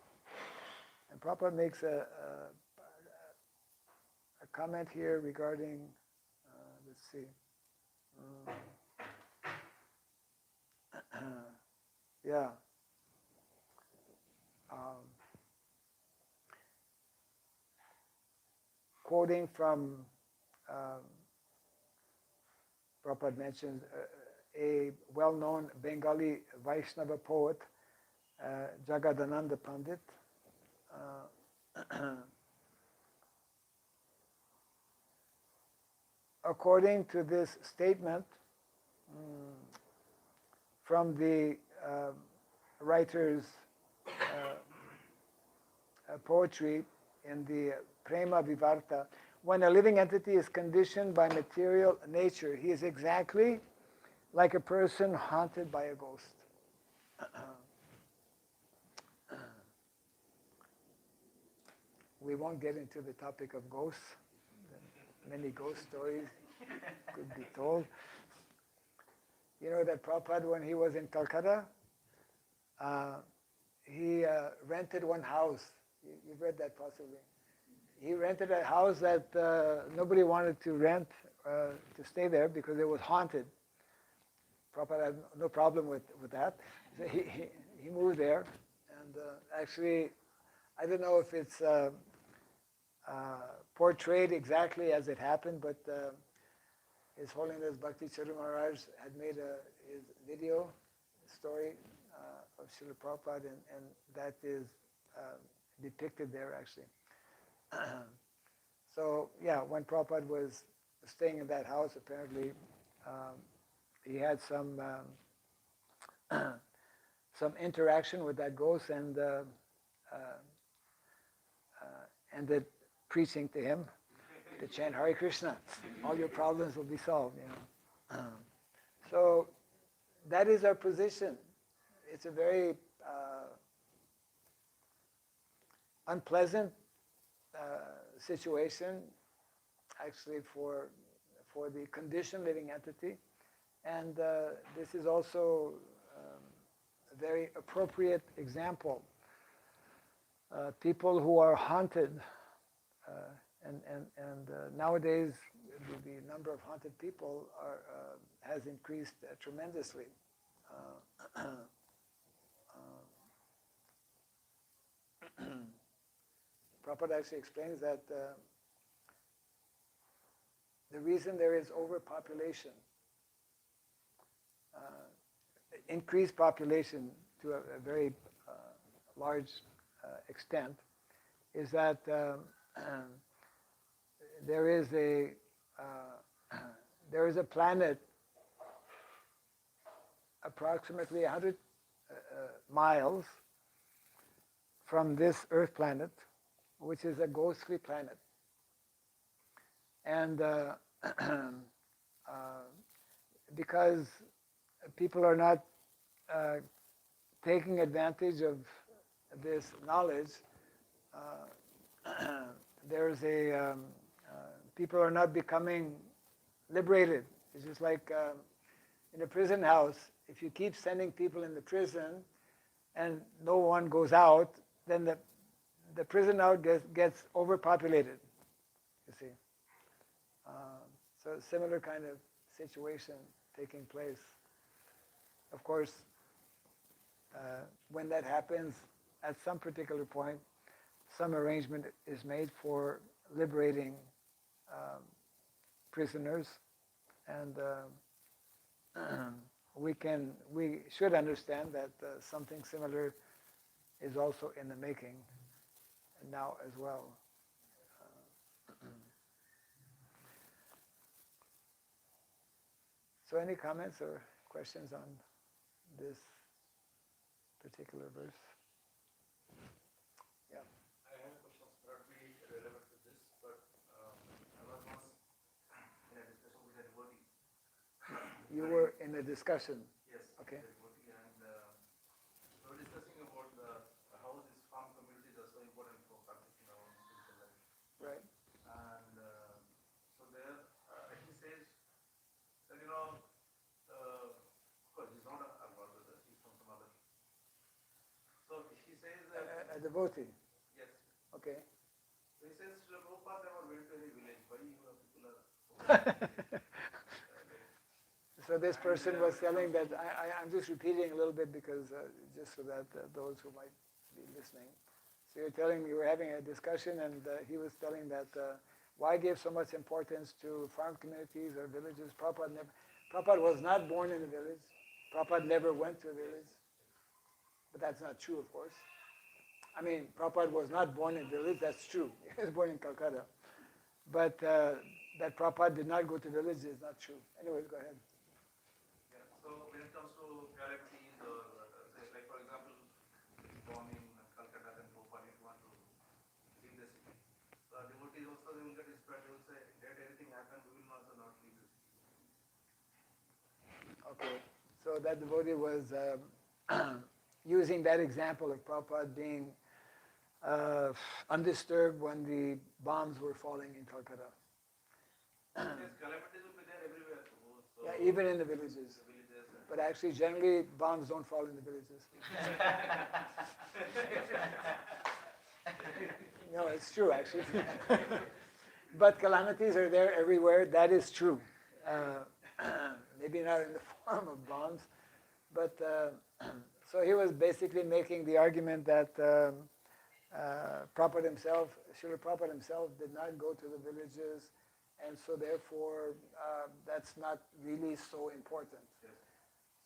And Prabhupada makes a comment here regarding, let's see, yeah. Quoting from, Prabhupada mentions a well-known Bengali Vaishnava poet, Jagadananda Pandit. According to this statement from the writer's poetry in the Prema Vivarta, when a living entity is conditioned by material nature, he is exactly like a person haunted by a ghost. We won't get into the topic of ghosts. Many ghost stories could be told. You know that Prabhupada, when he was in Calcutta, he rented one house. You've read that possibly. He rented a house that nobody wanted to rent to stay there because it was haunted. Prabhupada had no problem with that. So he moved there, and actually, I don't know if it's portrayed exactly as it happened, but His Holiness Bhakti Charu Maharaj had made his video story of Srila Prabhupada, and that is depicted there actually. So yeah, when Prabhupada was staying in that house, apparently he had some interaction with that ghost, and ended preaching to him to chant Hare Krishna. All your problems will be solved. So that is our position. It's a very unpleasant situation, actually, for the conditioned living entity, and this is also a very appropriate example. People who are haunted, and nowadays the number of haunted people has increased tremendously. Prabhupada actually explains that the reason there is overpopulation, increased population to a very large extent, is that there is a planet approximately 100 miles from this Earth planet, which is a ghost-free planet. And because people are not taking advantage of this knowledge, there's people are not becoming liberated. It's just like in a prison house, if you keep sending people in the prison and no one goes out, then the prison out gets overpopulated, you see. So a similar kind of situation taking place. Of course, when that happens, at some particular point, some arrangement is made for liberating prisoners, and we should understand that something similar is also in the making now as well. So any comments or questions on this particular verse? Yeah. I have a question probably relevant to this, but I was once in a discussion with a devotee. You were in a discussion. Yes. Okay. With a devotee, and we were discussing about how these farm communities are so important for practicing our own spiritual life. Right. And so there, he says that of course he's not a God brother, he's from some other. So he says that A devotee. yes. Okay. So he says, Srila Prabhupada never went to any village. Why you people are So this person was telling that, I'm just repeating a little bit because just so that those who might be listening. So you're telling me you were having a discussion, and he was telling that why give so much importance to farm communities or villages? Prabhupada was not born in a village. Prabhupada never went to a village. But that's not true, of course. I mean, Prabhupada was not born in a village, that's true. He was born in Calcutta. But that Prabhupada did not go to villages is not true. Anyways, go ahead. Yeah. So when it comes to calamities or say, like for example, born in Calcutta and Bhopal, if you want to leave the city. So devotees also they will get inspired. They will say, let anything happen, we will also not leave the city. Okay. So that devotee was using that example of Prabhupada being undisturbed when the bombs were falling in Calcutta. Yes, calamities will be there everywhere. So Yeah, even in the villages. But actually, generally, bombs don't fall in the villages. No, it's true, actually. But calamities are there everywhere. That is true. Maybe not in the form of bombs. But so he was basically making the argument that Prabhupada himself, Srila Prabhupada himself, did not go to the villages, and so therefore that's not really so important. yes.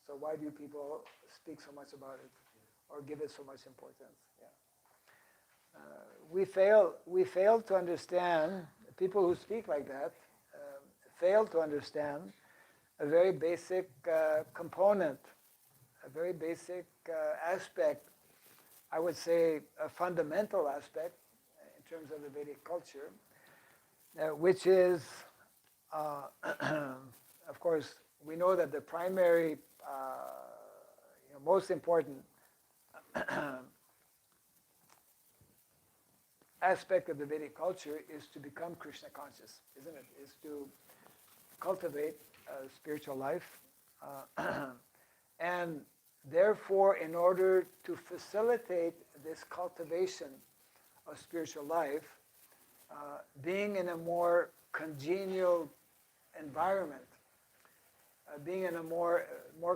So why do people speak so much about it, or give it so much importance? Yeah. We fail to understand, people who speak like that fail to understand a very basic component, a very basic aspect, I would say a fundamental aspect in terms of the Vedic culture, which is, of course, we know that the primary, most important aspect of the Vedic culture is to become Krishna conscious, isn't it? Is to cultivate a spiritual life. And therefore, in order to facilitate this cultivation of spiritual life, being in a more congenial environment, being in a more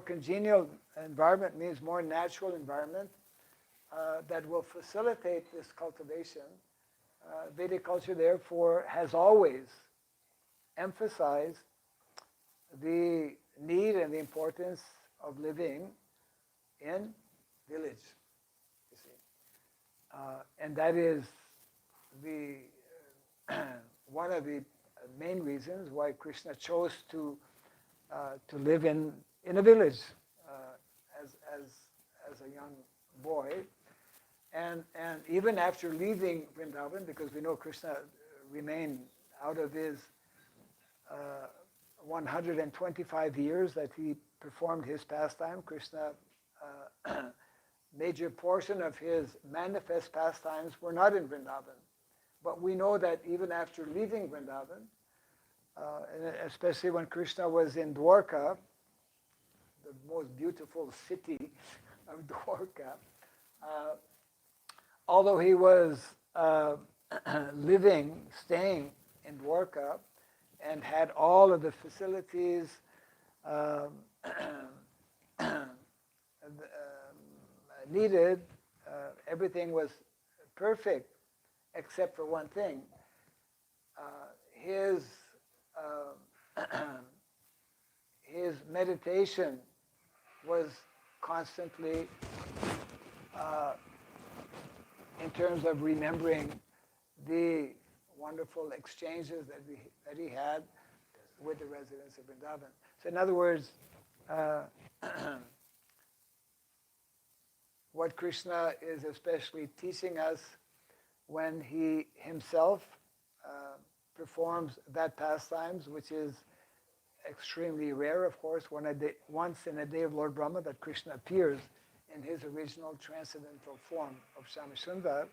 congenial environment means more natural environment that will facilitate this cultivation. Vedic culture, therefore, has always emphasized the need and the importance of living in village, you see. And that is the one of the main reasons why Krishna chose to live in a village as a young boy. And even after leaving Vrindavan, because we know Krishna remained out of his 125 years that he performed his pastime, Krishna, major portion of his manifest pastimes were not in Vrindavan. But we know that even after leaving Vrindavan, and especially when Krishna was in Dwarka, the most beautiful city of Dwarka, although he was staying in Dwarka, and had all of the facilities needed, everything was perfect except for one thing. His his meditation was constantly in terms of remembering the wonderful exchanges that he had with the residents of Vrindavan. So in other words, what Krishna is especially teaching us when he himself performs that pastimes, which is extremely rare, of course, once in a day of Lord Brahma that Krishna appears in his original transcendental form of Shamashundar.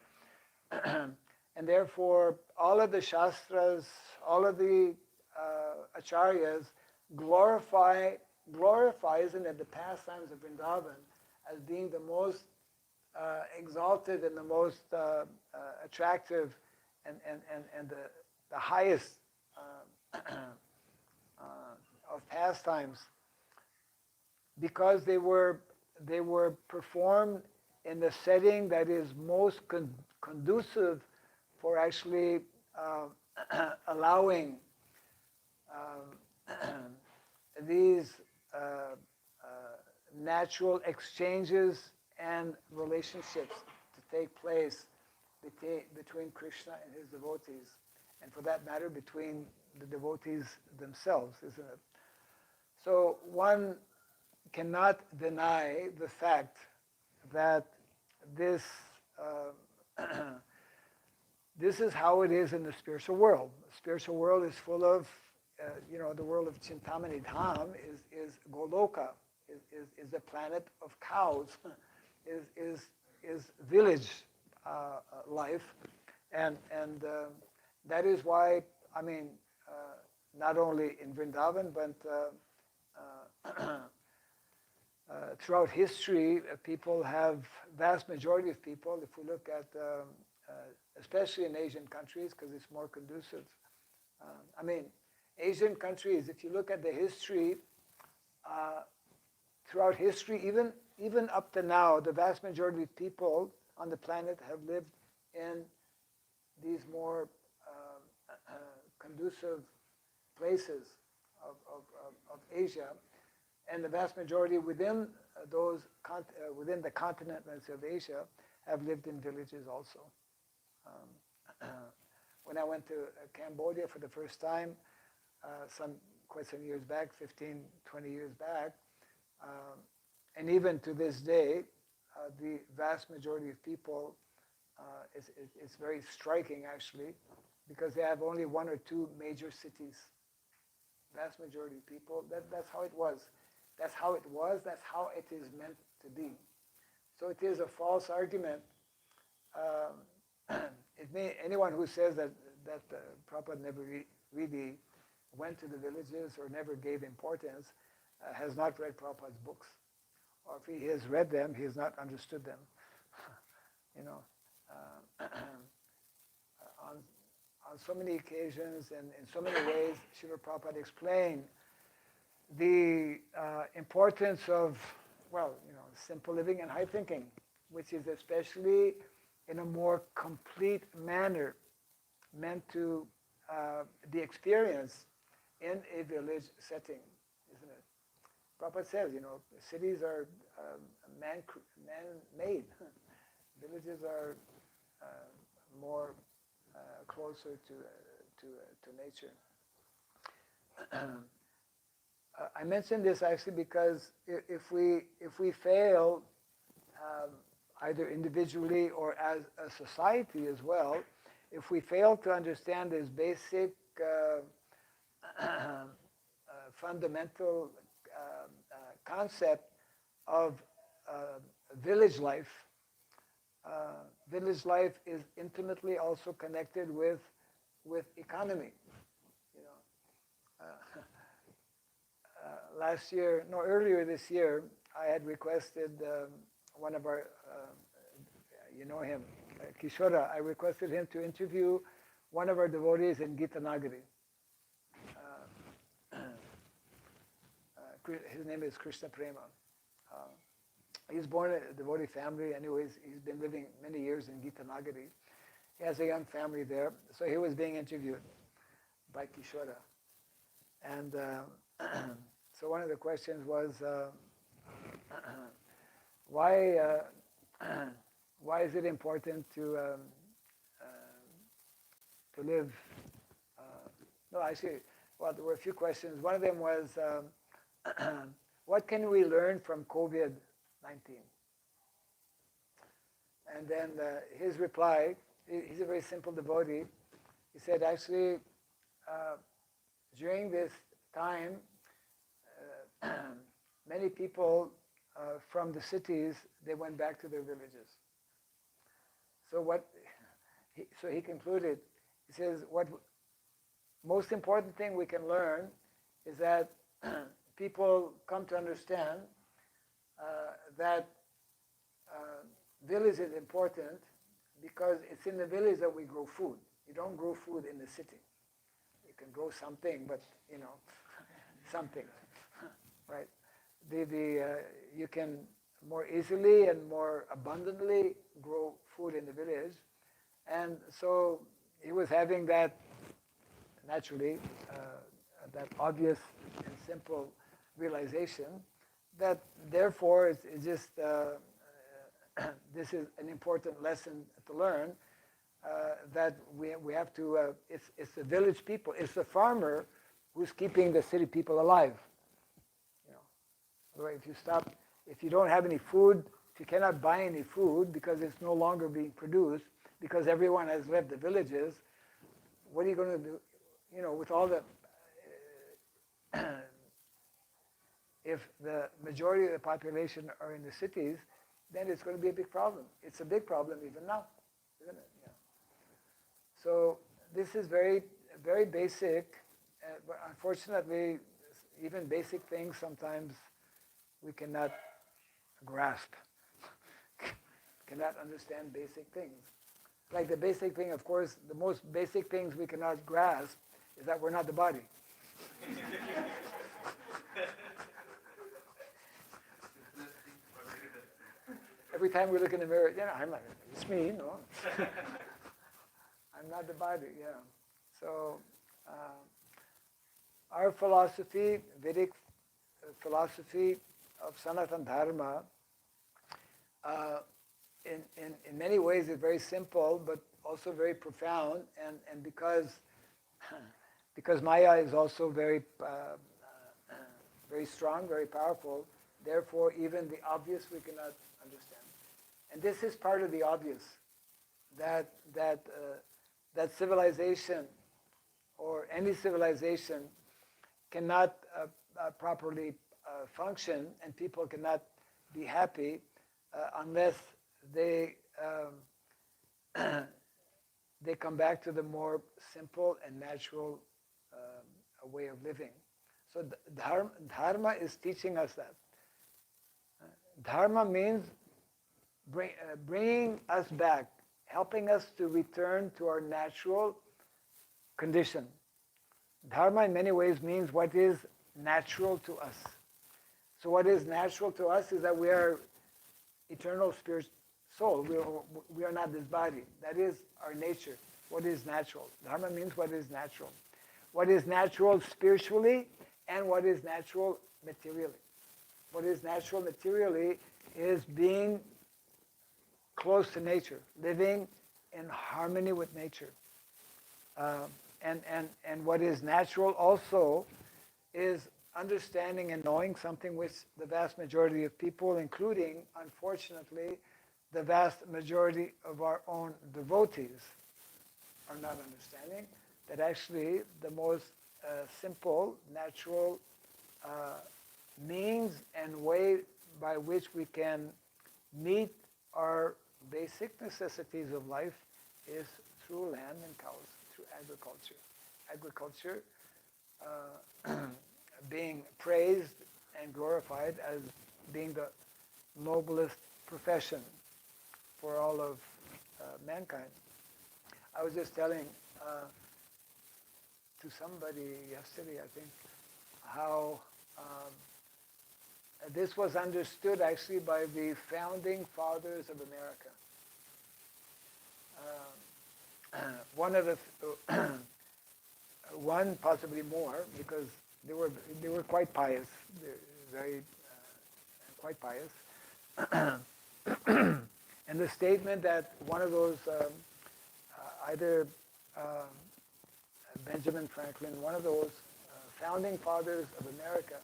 And therefore, all of the Shastras, all of the Acharyas glorifies in the pastimes of Vrindavan as being the most exalted and the most attractive and the highest of pastimes, because they were performed in the setting that is most conducive for actually allowing these natural exchanges and relationships to take place between Krishna and his devotees, and for that matter, between the devotees themselves, isn't it? So one cannot deny the fact that this this is how it is in the spiritual world. The spiritual world is full of, the world of Chintamani Dham is Goloka, is the planet of cows, is village life, and that is why, I mean, not only in Vrindavan, but throughout history, vast majority of people, if we look at, especially in Asian countries, because it's more conducive. Asian countries, if you look at the history, throughout history, even up to now, the vast majority of people on the planet have lived in these more conducive places of Asia, and the vast majority within within the continents of Asia have lived in villages also. When I went to Cambodia for the first time, quite some years back, 15, 20 years back, and even to this day, the vast majority of people, it's very striking actually, because they have only one or two major cities. Vast majority of people, that's how it was. That's how it was, that's how it is meant to be. So it is a false argument. Anyone who says that Prabhupada never really went to the villages or never gave importance has not read Prabhupada's books. Or if he has read them, he has not understood them. On so many occasions and in so many ways, Srila Prabhupada explained the importance of, simple living and high thinking, which is especially in a more complete manner meant to be experienced in a village setting, isn't it? Prabhupada says, cities are man-made. Villages are more closer to nature. I mentioned this actually because if we fail, either individually or as a society as well, if we fail to understand this basic fundamental concept of village life, village life is intimately also connected with economy. Earlier this year, I had requested one of our, you know him, Kishora, I requested him to interview one of our devotees in Gitanagari. His name is Krishna Prema. He's born in a devotee family. Anyways, he's been living many years in Gitanagari. He has a young family there. So he was being interviewed by Kishora. And so one of the questions was, why, why is it important to live? No, actually, well, there were a few questions. One of them was, what can we learn from COVID-19? And then his reply, he's a very simple devotee. He said, actually, during this time, many people from the cities, they went back to their villages. So so he concluded, he says, what most important thing we can learn is that people come to understand that village is important because it's in the village that we grow food. You don't grow food in the city. You can grow something, but something, right? You can more easily and more abundantly grow food in the village, and so he was having that naturally, that obvious and simple realization that therefore it's just this is an important lesson to learn, that we have to, it's the village people, it's the farmer who's keeping the city people alive. If you don't have any food, if you cannot buy any food because it's no longer being produced, because everyone has left the villages, what are you going to do? With all the, if the majority of the population are in the cities, then it's going to be a big problem. It's a big problem even now, isn't it? Yeah. So this is very, very basic, but unfortunately, even basic things sometimes we cannot grasp, cannot understand basic things. Like the basic thing, of course, the most basic things we cannot grasp is that we're not the body. Every time we look in the mirror, I'm not, it's me, no. I'm not the body, yeah. So our philosophy, Vedic philosophy of Sanatana Dharma, in many ways is very simple, but also very profound, and because Maya is also very very strong, very powerful, therefore even the obvious we cannot understand. And this is part of the obvious, that civilization or any civilization cannot properly function, and people cannot be happy unless they they come back to the more simple and natural way of living. So dharma is teaching us that. Dharma means bringing us back, helping us to return to our natural condition. Dharma in many ways means what is natural to us. So what is natural to us is that we are eternal spirit soul. We are not this body. That is our nature. What is natural? Dharma means what is natural. What is natural spiritually and what is natural materially. What is natural materially is being close to nature, living in harmony with nature. And what is natural also is understanding and knowing something which the vast majority of people, including, unfortunately, the vast majority of our own devotees, are not understanding, that actually the most simple, natural means and way by which we can meet our basic necessities of life is through land and cows, through agriculture. Agriculture being praised and glorified as being the noblest profession for all of mankind. I was just telling to somebody yesterday, I think, how this was understood actually by the founding fathers of America. One of the one, possibly more, because they were quite pious, very quite pious. And the statement that one of those, either Benjamin Franklin, one of those founding fathers of America,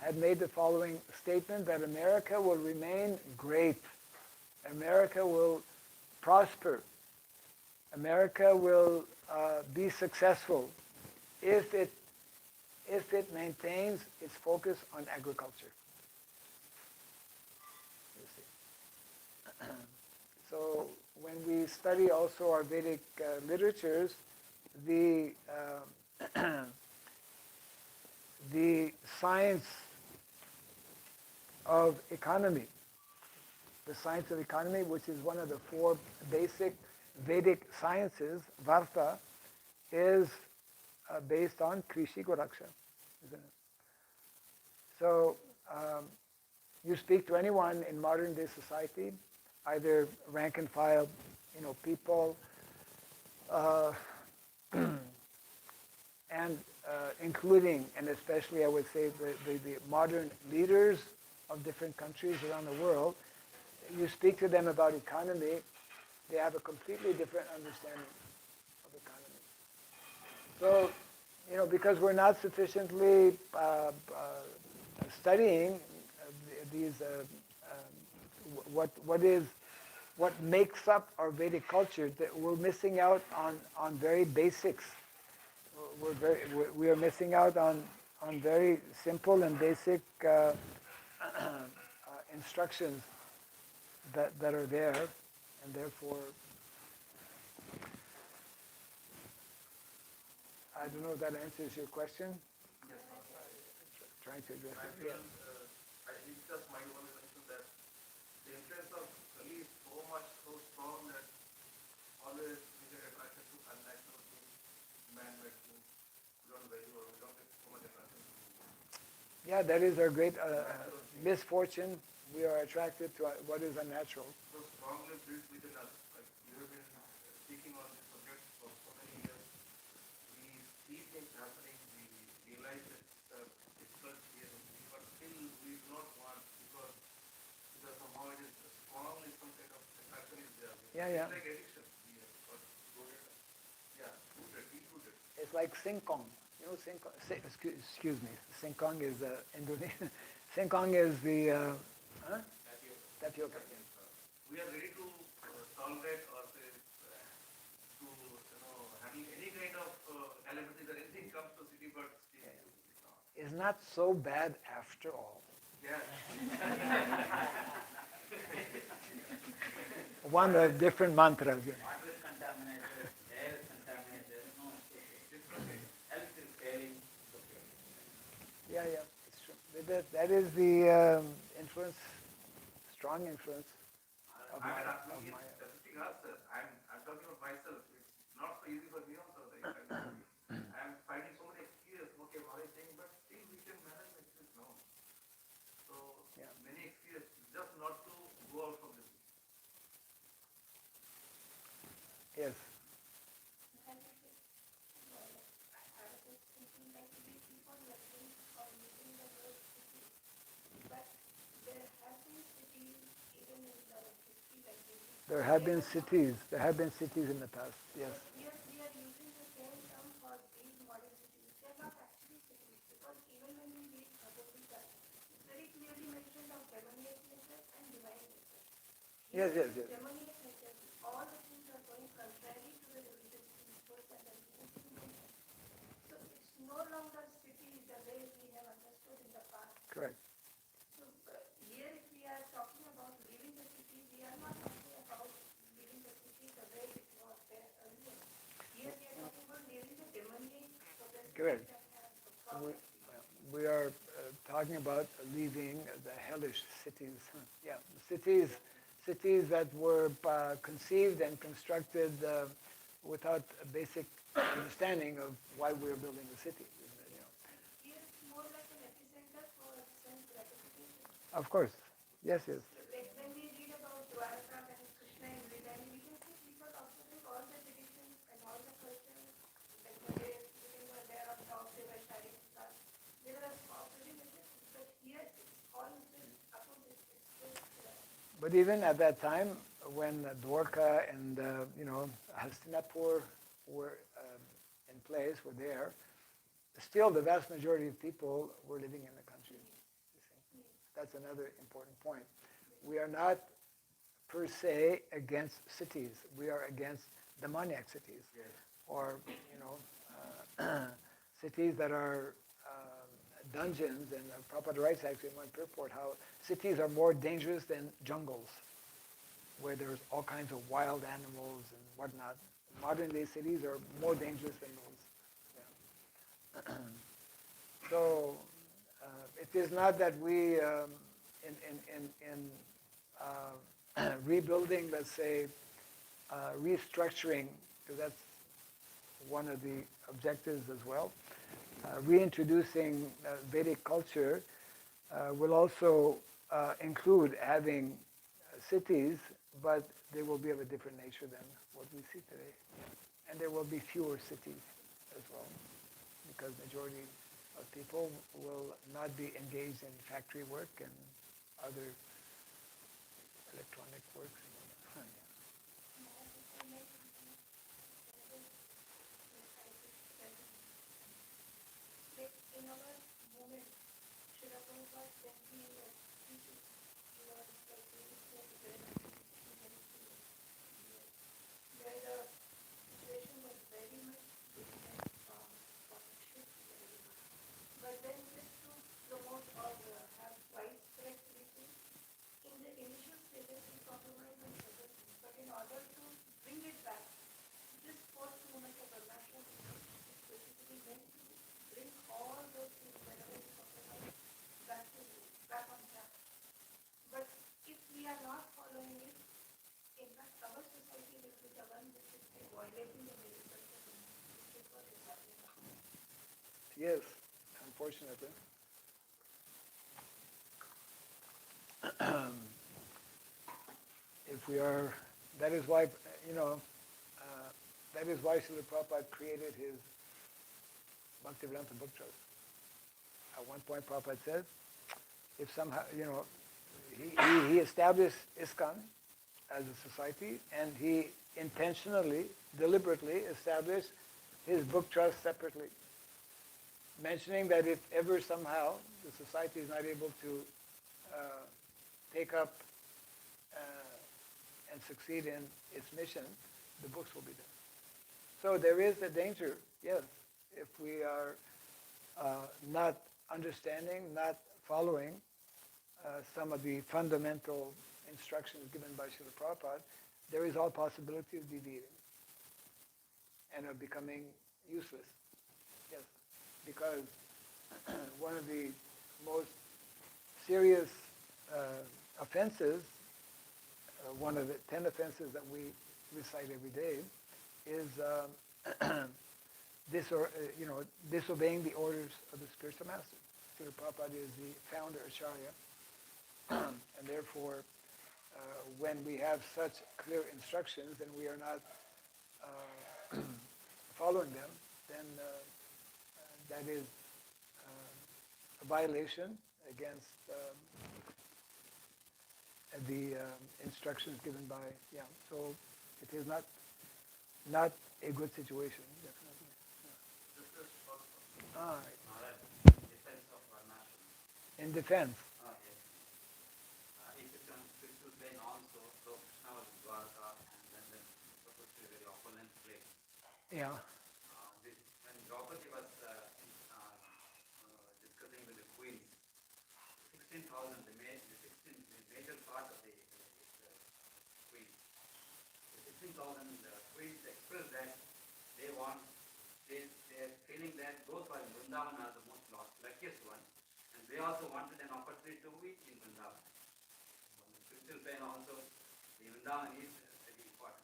had made the following statement, that America will remain great, America will prosper, America will be successful if it maintains its focus on agriculture. You see. So when we study also our Vedic literatures, the the science of economy, which is one of the four basic Vedic sciences, Varta, is based on Krishi Goraksha, isn't it? So you speak to anyone in modern day society, either rank and file, people, and including and especially, I would say, the modern leaders of different countries around the world. You speak to them about economy, they have a completely different understanding of economy. So, because we're not sufficiently studying these, what makes up our Vedic culture, that we're missing out on very basics. We are missing out on very simple and basic instructions that are there, and therefore, I don't know if that answers your question. Yes, Trying to address I it. feel, Yeah. I just my one mention that the influence of Kali is so much, so strong that always we get attraction to unnatural things, man-made things. We don't value or we don't get so much attraction to Yeah, that is our great misfortune. We are attracted to what is unnatural. so strongly built within us. Like you have been speaking on this subject for so many years. We see things happening, we realize that difficult here, but still we do not want because somehow it is strongly some kind of attraction is there. Yeah. It's like addiction. Yeah, but yeah, rooted, deep-rooted. It's like singkong. You know singkong? Excuse me. Singkong is Indonesian. Singkong is the tapioca. We are ready to tolerate or say to handle any kind of calamity that anything comes to city, but still It's not so bad after all. yeah. One of different mantras. Water is contaminated, air is contaminated, no, it's okay. Health is failing, it's okay. Yeah, it's true. That is the influence, strong influence of I'm my. not asking specific answers. I'm talking about myself. It's not so easy for me also. I'm finding so many excuses. Okay, what I think, but still we can manage like this. No. So Yeah. many excuses just not to go out from this. Yes. There have been cities in the past, yes. We are using the same term for these modern cities. They are not actually cities because even when we read Bhagavad Gita, it's very clearly mentioned of demoniac nature and divine nature. Yes. Demoniac nature, all the things are going contrary to the religious principles and the religious intention. So it's no longer city the way we have understood in the past. Correct. So here if we are talking about leaving the city, we are not talking about leaving the city the way it was there earlier. Here we are talking about leaving the demoniac propensity Correct. that has the problem. We are talking about leaving the hellish cities. Yeah, cities that were conceived and constructed without a basic understanding of why we are building the city. Isn't it? Here it's more like an epicenter for sense gratification. Of course. Yes, yes. Like when we read about Dwarka and Krishna and Vrindavan, we can see people observing all the traditions and all the cultures. Like when they sitting were there on top, they were sharing stuff. They were observing it, but here it's all just opposite. It's just But even at that time, when Dwarka and Hastinapur were in place, were there, still the vast majority of people were living in the country. You see? That's another important point. We are not per se against cities. We are against demoniac cities, Yes. or cities that are dungeons. And Prabhupada writes actually in one purport how cities are more dangerous than jungles, where there's all kinds of wild animals and whatnot. Modern day cities are more dangerous than those. Yeah. So it is not that we, in rebuilding, let's say, restructuring, because that's one of the objectives as well. Reintroducing Vedic culture will also include having cities, but they will be of a different nature than what we see today. And there will be fewer cities as well, because majority of people will not be engaged in factory work and other electronic works. like in our movement, Srila Prabhupada, when he was teaching, he was like really so good, where the situation was very much different from what it should be very much. But then just to promote or have widespread preaching, in the initial stages we compromise on certain things, but in order to bring it back, this fourth movement of Varnashram is basically meant to bring all those things wherever we compromise back on track. But if we are not following it, in fact our society will be the one which is violating the very principle, which is what is happening. Yes, unfortunately. If we are, that is why, that is why Srila Prabhupada created his Bhaktivedanta Book Trust. At one point, Prabhupada said, if somehow, he established ISKCON as a society, and he intentionally, deliberately established his book trust separately, mentioning that if ever somehow the society is not able to take up and succeed in its mission, the books will be there. So there is a danger, yes, if we are not understanding, not following some of the fundamental instructions given by Srila Prabhupada, there is all possibility of deviating and of becoming useless. Yes, because one of the most serious offenses, one of the 10 offenses that we recite every day, is disobeying the orders of the spiritual master. Srila Prabhupada is the founder Acharya, and therefore, when we have such clear instructions and we are not following them, then that is a violation against the instructions given by, so it is not a good situation, definitely. This is first one. All right. Defense of Varnashram. In defense. Yes. If you can crystal plane also, so Krishna was in Dwarka, and then supposed to be a very opulent place. Yeah. When Draupadi was discussing with the queens, 16,000, the major part of the queens. The 16,000 queens expressed that they are feeling that those who are in Vrindavan are the most luckiest one, and they also wanted an opportunity to be in Vrindavan. On the spiritual plane also, the Vrindavan is very important.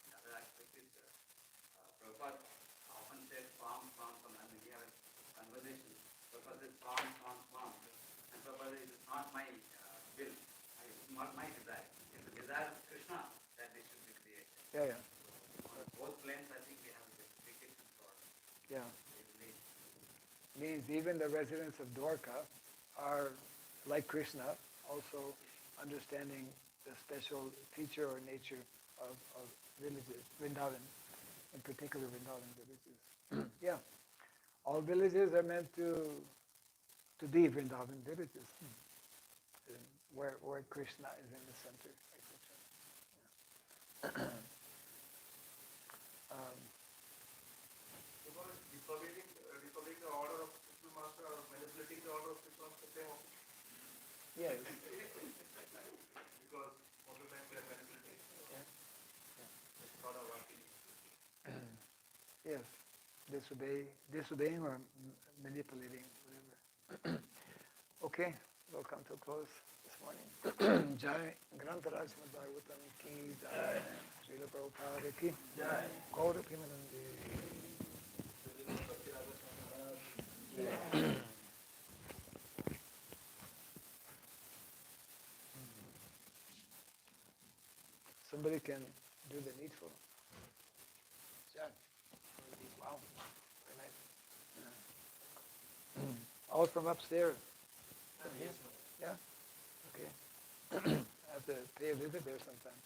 Another aspect is Prabhupada often said farm, and we have a conversation. Prabhupada says farm, and Prabhupada, it is not my will. It's not my desire. It's the desire of Krishna that they should be created. Yeah, yeah, On both planes, I think we have a justification for yeah. the relation. Means even the residents of Dwarka are, like Krishna, also understanding the special feature or nature of villages, Vrindavan, in particular Vrindavan villages. Yeah, all villages are meant to be Vrindavan villages, and where Krishna is in the center, etc. Because disobeying the order of spiritual master or manipulating the order of spiritual master, same option. Yes. Because most of the time we are manipulating. Yeah. It's not our working. Yes, disobeying or manipulating, whatever. Okay, we'll come to a close this morning. Jai Grantaraj Srimad Bhagavatam ki jai, Srila Prabhupada ki jai, Gaura Premanande. Somebody can do the needful. John. Wow. Very nice. All from upstairs. From here? Yeah? Okay. I have to pay a visit there sometime.